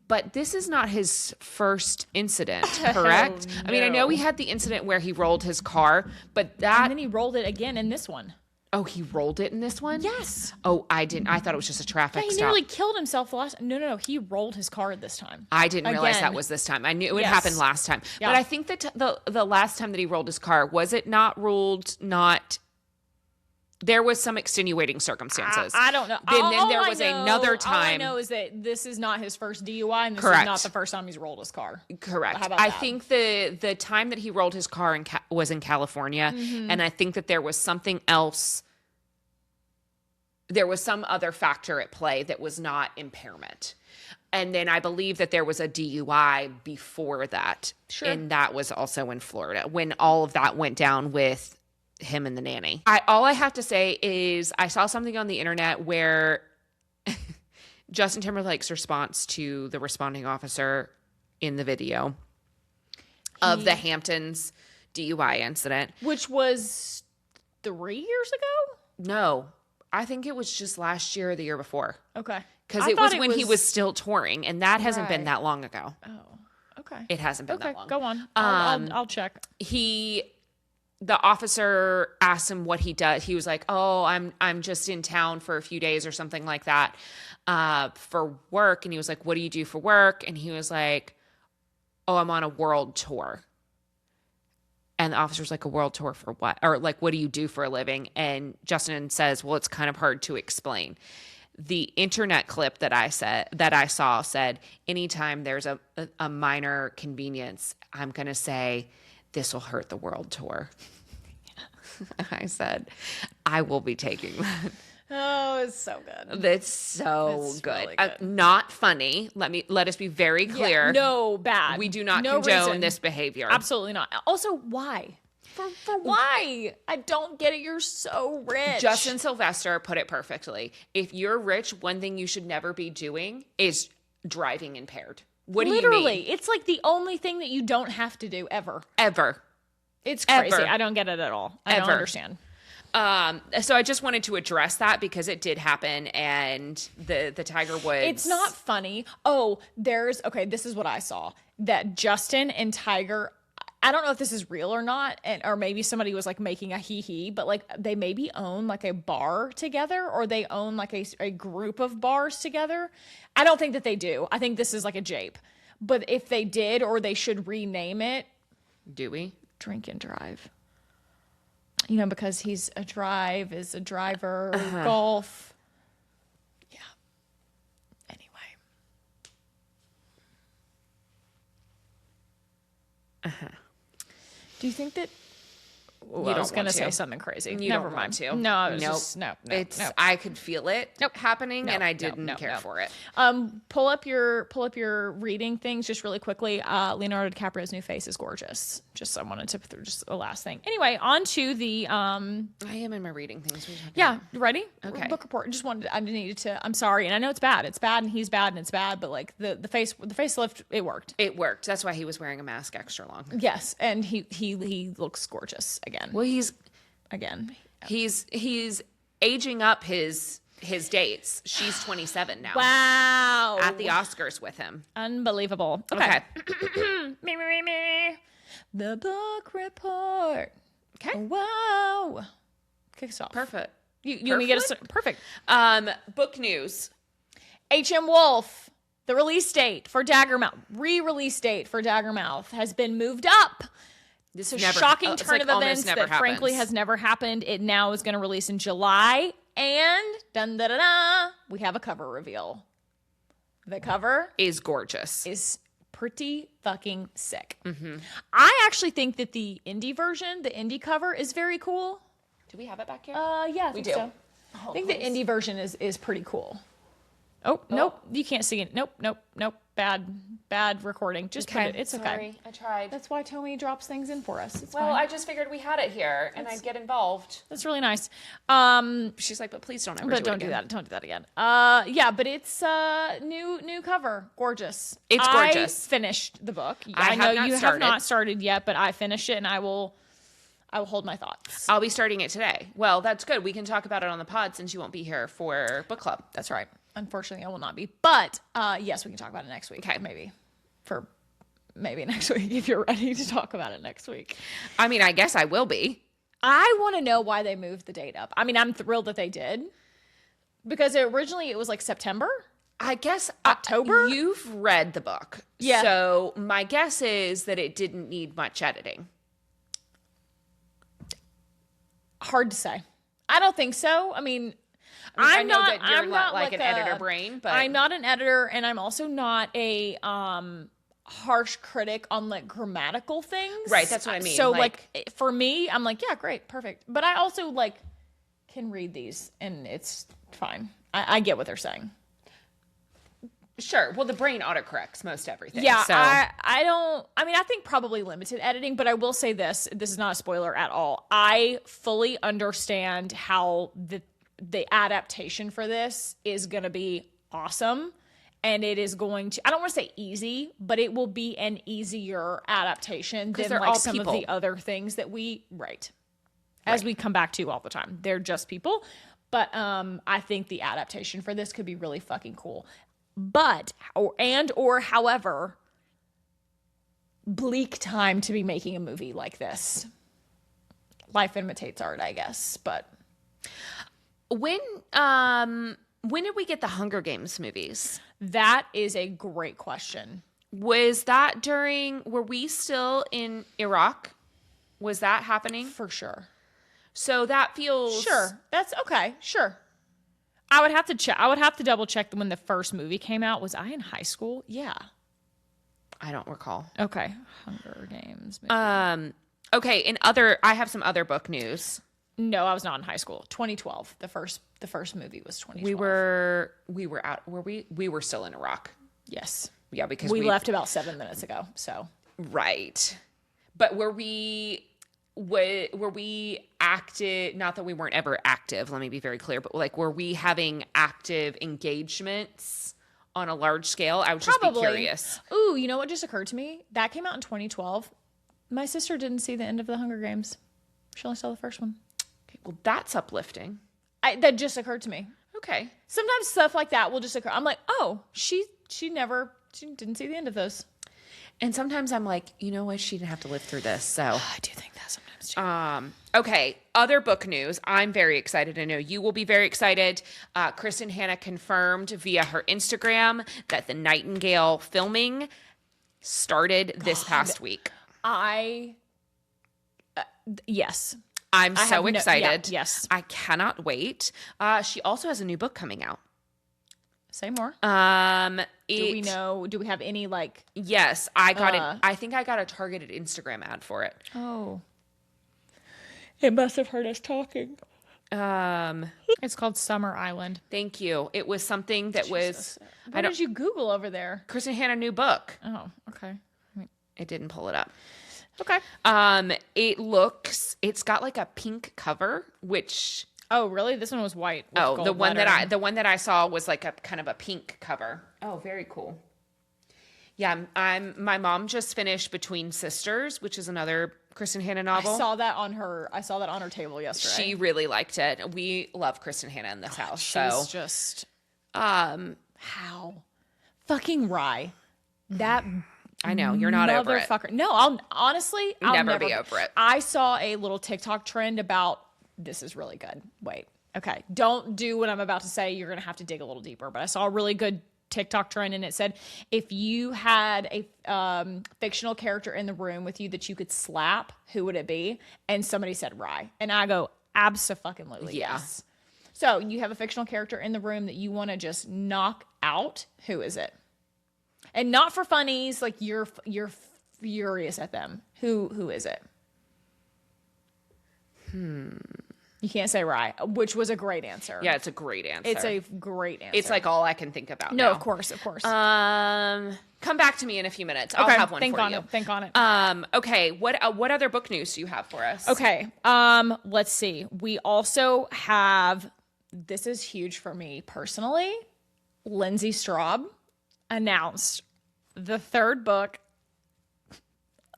But this is not his first incident, correct? No. I mean, I know he had the incident where he rolled his car, but And then he rolled it again in this one. Oh, he rolled it in this one? Yes. Oh, I didn't. I thought it was just a traffic He stop. nearly killed himself the last. No. He rolled his car this time. I didn't realize Again. that was this time. I knew it happened last time. Yeah. But I think that the last time that he rolled his car, was it not ruled not... There was some extenuating circumstances. I don't know. Then there was another time. All I know is that this is not his first DUI, and this Correct. is not the first time he's rolled his car. Correct. How about I that? think the time that he rolled his car was in California, and I think that there was something else. There was some other factor at play that was not impairment. And then I believe that there was a DUI before that. Sure. And that was also in Florida when all of that went down with him and the nanny. All I have to say is I saw something on the internet where Justin Timberlake's response to the responding officer in the video of the Hamptons DUI incident. Which was 3 years ago? No, I think it was just last year or the year before. Okay. Because it was when he was still touring, and that hasn't been Right. that long ago. Oh, okay. It hasn't been that long. Go on. I'll check. The officer asked him what he does. He was like, "Oh, I'm just in town for a few days or something like that for work." And he was like, "What do you do for work?" And he was like, "Oh, I'm on a world tour." And the officer's like, "A world tour for what?" Or like, "What do you do for a living?" And Justin says, "Well, it's kind of hard to explain." The internet clip that I saw said, "Anytime there's a minor convenience, I'm going to say, this will hurt the world tour." I said, "I will be taking that." Oh, it's so good. That's so It's good. really good. Not funny. Let us be very clear. Yeah, no, bad. We do not No condone reason. this behavior. Absolutely not. Also, why? For why? I don't get it. You're so rich. Justin Sylvester put it perfectly. If you're rich, one thing you should never be doing is driving impaired. What do you Literally, mean? it's like the only thing that you don't have to do ever. Ever. It's crazy. Ever. I don't get it at all. I don't Ever. understand. So I just wanted to address that because it did happen, and the Tiger Woods. It's not funny. Oh, this is what I saw. That Justin and Tiger, I don't know if this is real or not, or maybe somebody was like making a hee-hee, but like they maybe own like a bar together, or they own like a group of bars together. I don't think that they do. I think this is like a jape. But if they did, or they should rename it, Do we? Drink and Drive. You know, because is a driver, golf. Yeah. Anyway. Do you think that... Well, I was going to say something crazy. Never mind. To. No, I was just... No. I could feel it happening, and I didn't care for it. Pull up your reading things just really quickly. Leonardo DiCaprio's new face is gorgeous. I wanted to through just a last thing. Anyway, on to the I am in my reading things. Yeah, ready? Okay. Book report. I needed to. I'm sorry, and I know it's bad. It's bad, and he's bad, and it's bad. But like the facelift, it worked. It worked. That's why he was wearing a mask extra long. Yes, and he looks gorgeous again. Well, he's aging up his dates. She's 27 now. Wow. At the Oscars with him. Unbelievable. Okay. me. The book report. Okay. Wow. Kick us off. Perfect. You want me to get a perfect. Book news. H.M. Wolfe, the release date for Daggermouth, re-release date for Daggermouth has been moved up. It's a shocking turn of events that frankly has never happened. It now is going to release in July. And we have a cover reveal. The cover is gorgeous. Is pretty fucking sick. Mm-hmm. I actually think that the indie cover is very cool. Do we have it back here? Yeah, we do. So. I think the indie version is pretty cool. Oh, nope. You can't see it. Nope. Bad recording. Just put it. It's Sorry, okay. I tried. That's why Tommy drops things in for us. It's well, fine. I just figured we had it here and I'd get involved. That's really nice. She's like, but please don't ever don't do that. Don't do that again. Yeah, but it's new cover. Gorgeous. It's gorgeous. I finished the book. I know you have not started yet, but I finished it and I will hold my thoughts. I'll be starting it today. Well, that's good. We can talk about it on the pod since you won't be here for book club. That's right. Unfortunately, I will not be. But yes, we can talk about it next week. Okay. Maybe next week if you're ready to talk about it next week. I mean, I guess I will be. I want to know why they moved the date up. I mean, I'm thrilled that they did. Because originally it was like September. I guess October? You've read the book. Yeah. So my guess is that it didn't need much editing. Hard to say. I don't think so. I mean, I know that you're not like an editor brain, but I'm not an editor, and I'm also not a harsh critic on like grammatical things. Right, that's what I mean. So like for me, I'm like, yeah, great, perfect. But I also like can read these and it's fine. I get what they're saying. Sure. Well, the brain autocorrects most everything. Yeah, so. I think probably limited editing, but I will say this is not a spoiler at all. I fully understand how the adaptation for this is going to be awesome. And it is going to, I don't want to say easy, but it will be an easier adaptation than like some of the other things that as we come back to all the time. They're just people. But I think the adaptation for this could be really fucking cool. But, however, bleak time to be making a movie like this. Life imitates art, I guess, but. When did we get the Hunger Games movies? That is a great question. Was that were we still in Iraq? Was that happening? For sure. So that feels... Sure. That's okay. Sure. I would have to check. I would have to double check when the first movie came out. Was I in high school? Yeah. I don't recall. Okay. Hunger Games. Maybe. Okay. I have some other book news. No, I was not in high school. 2012. The first movie was 2012. We were out. We were still in Iraq. Yes. Yeah, because we left about 7 minutes ago. So. Right. But were we active? Not that we weren't ever active. Let me be very clear. But like, were we having active engagements on a large scale? I would just be curious. Ooh, you know what just occurred to me? That came out in 2012. My sister didn't see the end of the Hunger Games. She only saw the first one. Okay, well, that's uplifting. That just occurred to me. Okay. Sometimes stuff like that will just occur. I'm like, oh, she didn't see the end of those. And sometimes I'm like, you know what? She didn't have to live through this. So I do think that sometimes too. Okay. Other book news. I'm very excited. I know you will be very excited. Kristen Hanna confirmed via her Instagram that the Nightingale filming started this past week. Yes. I'm so excited. Yes. I cannot wait. She also has a new book coming out. Say more. Do we have any like? Yes, I got it. I think I got a targeted Instagram ad for it. Oh. It must have heard us talking. It's called Summer Island. Thank you. It was something that was. What did you Google over there? Kristen Hanna new book. Oh, okay. It didn't pull it up. Okay. It's got like a pink cover, which. Oh, really? This one was white. Oh, the one that I saw was like a kind of a pink cover. Oh, very cool. Yeah, my mom just finished Between Sisters, which is another Kristen Hanna novel. I saw that on her table yesterday. She really liked it. We love Kristen Hanna in this house. She's just how fucking Rye. That I know you're not over it. No, I'll never be over it. I saw a little TikTok trend about this is really good. Wait. Okay. Don't do what I'm about to say. You're going to have to dig a little deeper. But I saw a really good TikTok trend and it said, if you had a fictional character in the room with you that you could slap, who would it be? And somebody said Rye. And I go, abso-fucking-lutely, yes. So you have a fictional character in the room that you want to just knock out. Who is it? And not for funnies, like you're furious at them. Who is it? You can't say Rye, which was a great answer. Yeah, it's a great answer. It's a great answer. It's like all I can think about. No, now. of course. Come back to me in a few minutes. I'll have one for you. Think on it. Okay. What other book news do you have for us? Okay. Let's see. We also have. This is huge for me personally. Lindsay Straube announced the third book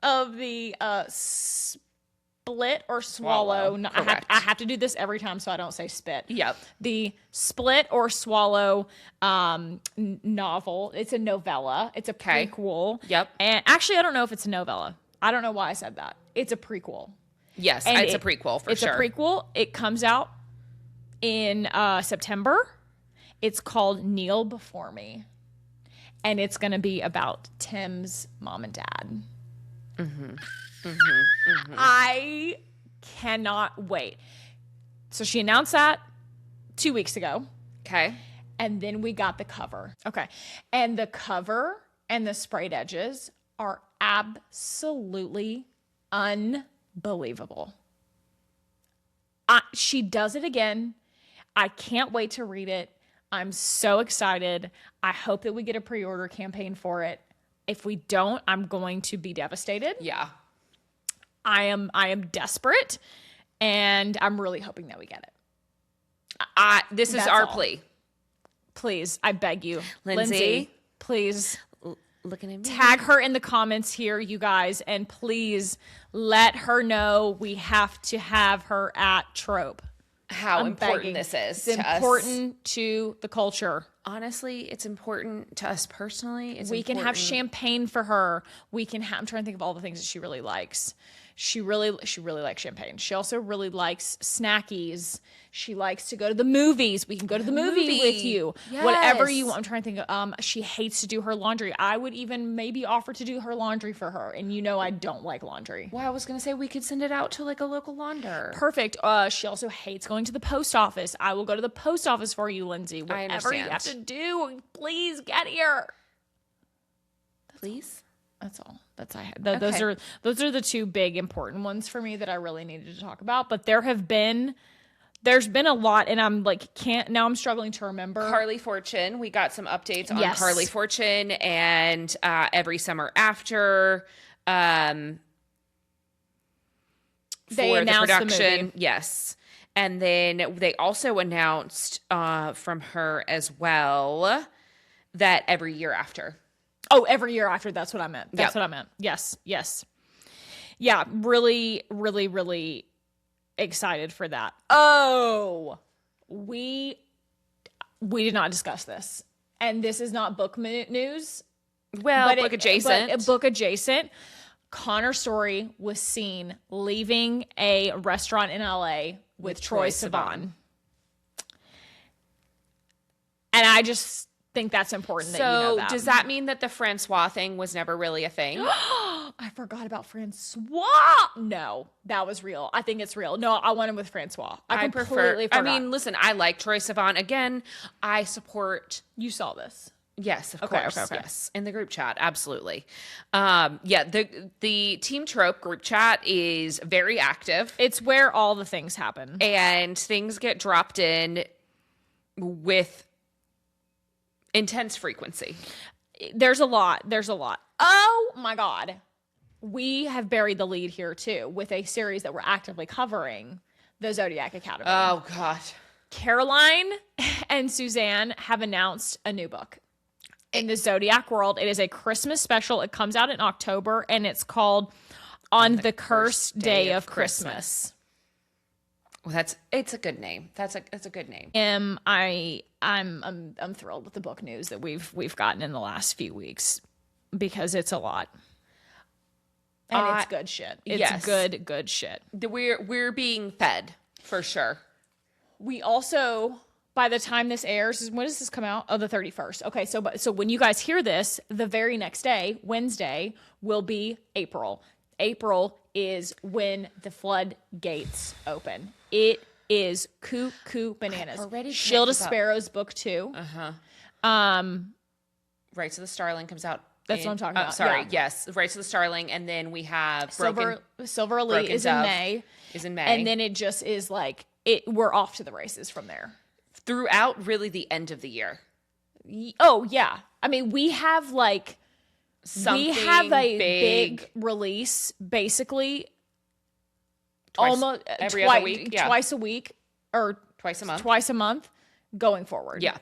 of the Split or Swallow. No, I have to do this every time so I don't say spit. Yep. The Split or Swallow novel. It's a novella. It's a prequel. Yep. And actually, I don't know if it's a novella. I don't know why I said that. It's a prequel. Yes, and it's a prequel for sure. It's a prequel. It comes out in September. It's called Kneel Before Me. And it's going to be about Tim's mom and dad. I cannot wait. So she announced that 2 weeks ago. Okay. And then we got the cover. Okay. And the cover and the sprayed edges are absolutely unbelievable. She does it again. I can't wait to read it. I'm so excited. I hope that we get a pre-order campaign for it. If we don't, I'm going to be devastated. Yeah. I am desperate, and I'm really hoping that we get it. This is our plea. Please, I beg you. Lindsay, please looking at me. Tag her in the comments here, you guys, and please let her know we have to have her at Trope. How important this is. It's important to the culture. Honestly, it's important to us personally. We can have champagne for her. We can have, I'm trying to think of all the things that she really likes. She really likes champagne. She also really likes snackies. She likes to go to the movies. We can go to the movie with you. Yes. Whatever you want. I'm trying to think of, she hates to do her laundry. I would even maybe offer to do her laundry for her. And you know I don't like laundry. Well, I was going to say we could send it out to like a local launder. Perfect. She also hates going to the post office. I will go to the post office for you, Lindsay. Whatever you have to do, please get here. Please. That's all. Those are the two big important ones for me that I really needed to talk about. But there's been a lot, and I'm like I'm struggling to remember. Carly Fortune. We got some updates on Carly Fortune and Every Summer After. They for announced the production. The movie. Yes. And then they also announced from her as well that Every Year After. Oh, Every Year After. That's what I meant. What I meant. Yes. Yeah, really, really, really excited for that. Oh, we did not discuss this. And this is not book news. Well, book adjacent. But book adjacent. Connor Story was seen leaving a restaurant in LA with Troye Sivan. And I just think that's important that you know that. Does that mean that the Francois thing was never really a thing? I forgot about Francois. No, that was real. I think it's real. No, I went in with Francois. I completely forgot. I mean, listen, I like Troye Sivan. Again, I support. You saw this. Yes, of Okay, course. okay. Yes, in the group chat, absolutely. Yeah, the Team Trope group chat is very active. It's where all the things happen. And things get dropped in with intense frequency. There's a lot. Oh my God. We have buried the lead here too with a series that we're actively covering, the Zodiac Academy. Oh God. Caroline and Suzanne have announced a new book in the Zodiac world. It is a Christmas special. It comes out in October and it's called On the Cursed Day of Christmas. Well, it's a good name. That's a good name. I'm thrilled with the book news that we've gotten in the last few weeks because it's a lot. And it's good shit. It's good shit. We're being fed for sure. We also, by the time this airs, when does this come out? Oh, the 31st. Okay, so when you guys hear this, the very next day, Wednesday, will be April. April is when the floodgates open. It is cuckoo bananas. Shield of Sparrows book 2. Rights of the Starling comes out. That's what I'm talking about. Sorry, yeah. Yes, Rights of the Starling, and then we have Silver Elite is in May. And then it just is like we're off to the races from there. Throughout really the end of the year. Oh yeah. I mean, we have a big release basically almost every other week, twice a week or twice a month going forward. Yeah.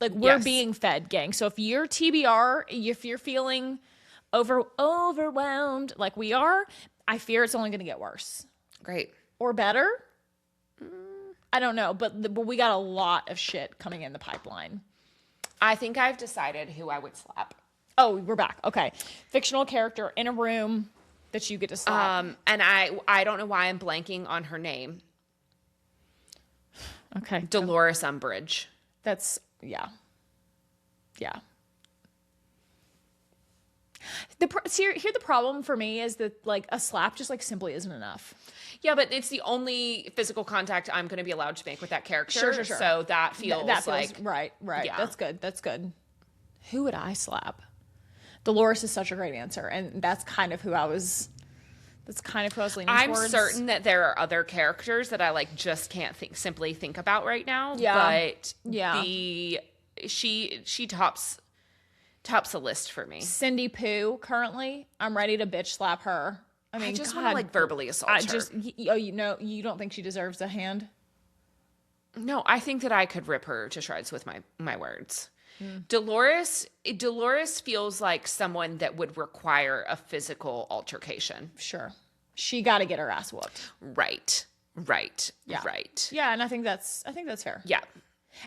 Like we're being fed, gang. So if you're TBR, if you're feeling overwhelmed like we are, I fear it's only going to get worse. Great. Or better. I don't know, but we got a lot of shit coming in the pipeline. I think I've decided who I would slap. Oh, we're back. Okay. Fictional character in a room that you get to slap. And I don't know why I'm blanking on her name. Okay. Dolores Umbridge. That's, yeah. Here the problem for me is that like a slap just like simply isn't enough. Yeah, but it's the only physical contact I'm going to be allowed to make with that character. Sure. So that feels like right. Yeah. That's good. Who would I slap? Dolores is such a great answer, and that's kind of who I was leaning towards. I'm certain that there are other characters that I like just can't simply think about right now. Yeah. But she tops the list for me. Cindy Pooh, currently, I'm ready to bitch slap her. I mean, I just want to like verbally assault her. You don't think she deserves a hand? No, I think that I could rip her to shreds with my words. Dolores feels like someone that would require a physical altercation. Sure. She got to get her ass whooped. Right. Yeah. Right. Yeah, and I think that's fair. Yeah.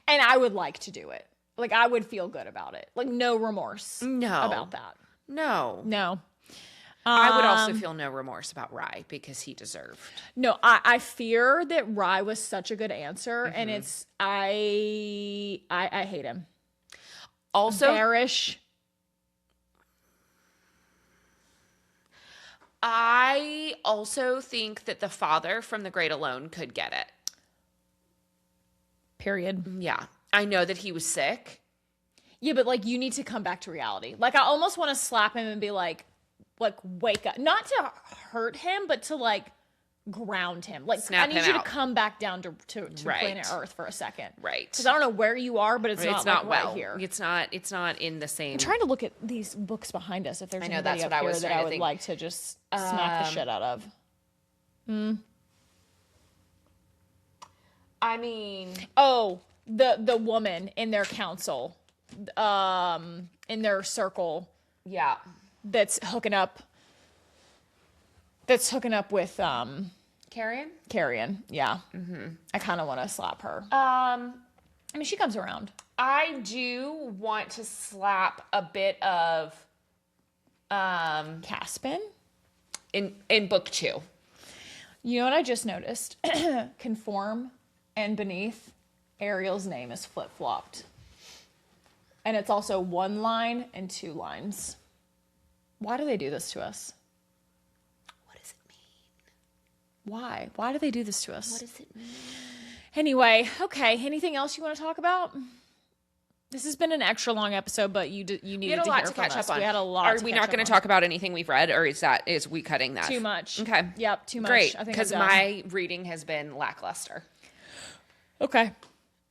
And I would like to do it. Like I would feel good about it. Like no remorse about that. No. I would also feel no remorse about Rye because he deserved. No, I fear that Rye was such a good answer, and it's I hate him. Also, bearish. I also think that the father from The Great Alone could get it. Period. Yeah. I know that he was sick. Yeah, but like you need to come back to reality. Like I almost want to slap him and be like wake up. Not to hurt him, but to like ground him. Like snap I need you to come back down to planet Earth for a second. Right. Because I don't know where you are, but it's not like well right here. It's not in the same. I'm trying to look at these books behind us. If there's anybody up here that I would like to just smack the shit out of. I mean, the woman in their council, in their circle. Yeah. That's hooking up with Carrion. Yeah. I kind of want to slap her. I mean, she comes around. I do want to slap a bit of Caspin in book 2. You know what I just noticed? Conform and beneath Ariel's name is flip-flopped. And it's also 1 line and 2 lines. Why do they do this to us? What does it mean? Why? Why do they do this to us? What does it mean? Anyway, okay. Anything else you want to talk about? This has been an extra long episode, but you needed We had a lot to catch up on. We had a lot. Are we not going to talk about anything we've read, or is we cutting that? Too much? Okay. Yep. Too much. Great. I think Because my reading has been lackluster. Okay.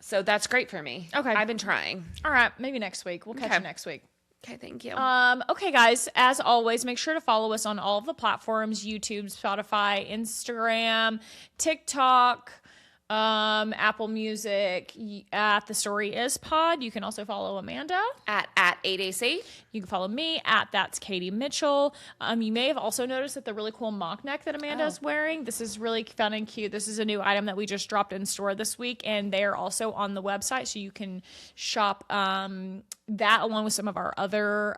So that's great for me. Okay. I've been trying. All right. Maybe next week. We'll catch Okay. you next week. Okay. Thank you. Okay, guys, as always, make sure to follow us on all of the platforms: YouTube, Spotify, Instagram, TikTok, Apple Music, at The Story Is Pod. You can also follow Amanda at 8AC. You can follow me at That's Katie Mitchell. You may have also noticed that the really cool mock neck that Amanda is wearing. This is really fun and cute. This is a new item that we just dropped in store this week, and they're also on the website, so you can shop that along with some of our other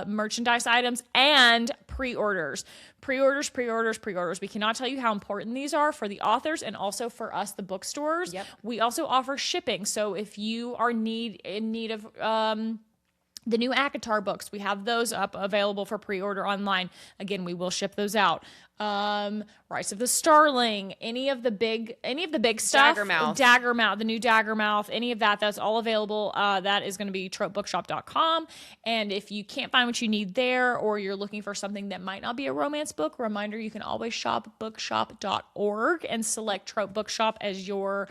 merchandise items and pre-orders. Pre-orders. We cannot tell you how important these are for the authors and also for us, the bookstores. Yep. We also offer shipping, so if you are in need of the new ACOTAR books, we have those up available for pre-order online. Again, we will ship those out. Rise of the Starling, any of the big stuff. Daggermouth, the new Daggermouth, any of that's all available. That is going to be tropebookshop.com. And if you can't find what you need there, or you're looking for something that might not be a romance book, reminder, you can always shop bookshop.org and select Trope Bookshop as your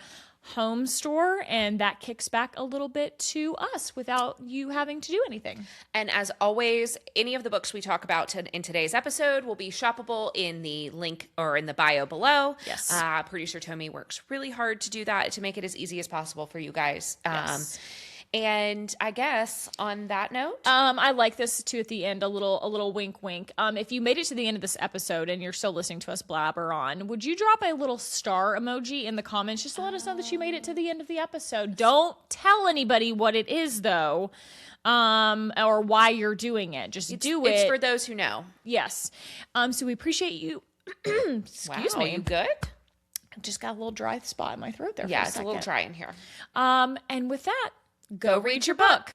home store, and that kicks back a little bit to us without you having to do anything. And as always, any of the books we talk about in today's episode will be shoppable in the link or in the bio below. Yes. Producer Tommy works really hard to do that, to make it as easy as possible for you guys. Yes. And I guess on that note, I like this too at the end, a little wink wink. If you made it to the end of this episode and you're still listening to us blabber on, would you drop a little star emoji in the comments just to let us know that you made it to the end of the episode? Don't tell anybody what it is though, or why you're doing it. Just do it. It's for those who know. Yes. So we appreciate you. Excuse me. You good? I just got a little dry spot in my throat there. Yeah, for a it's a second. little dry in here. And with that, go read your book.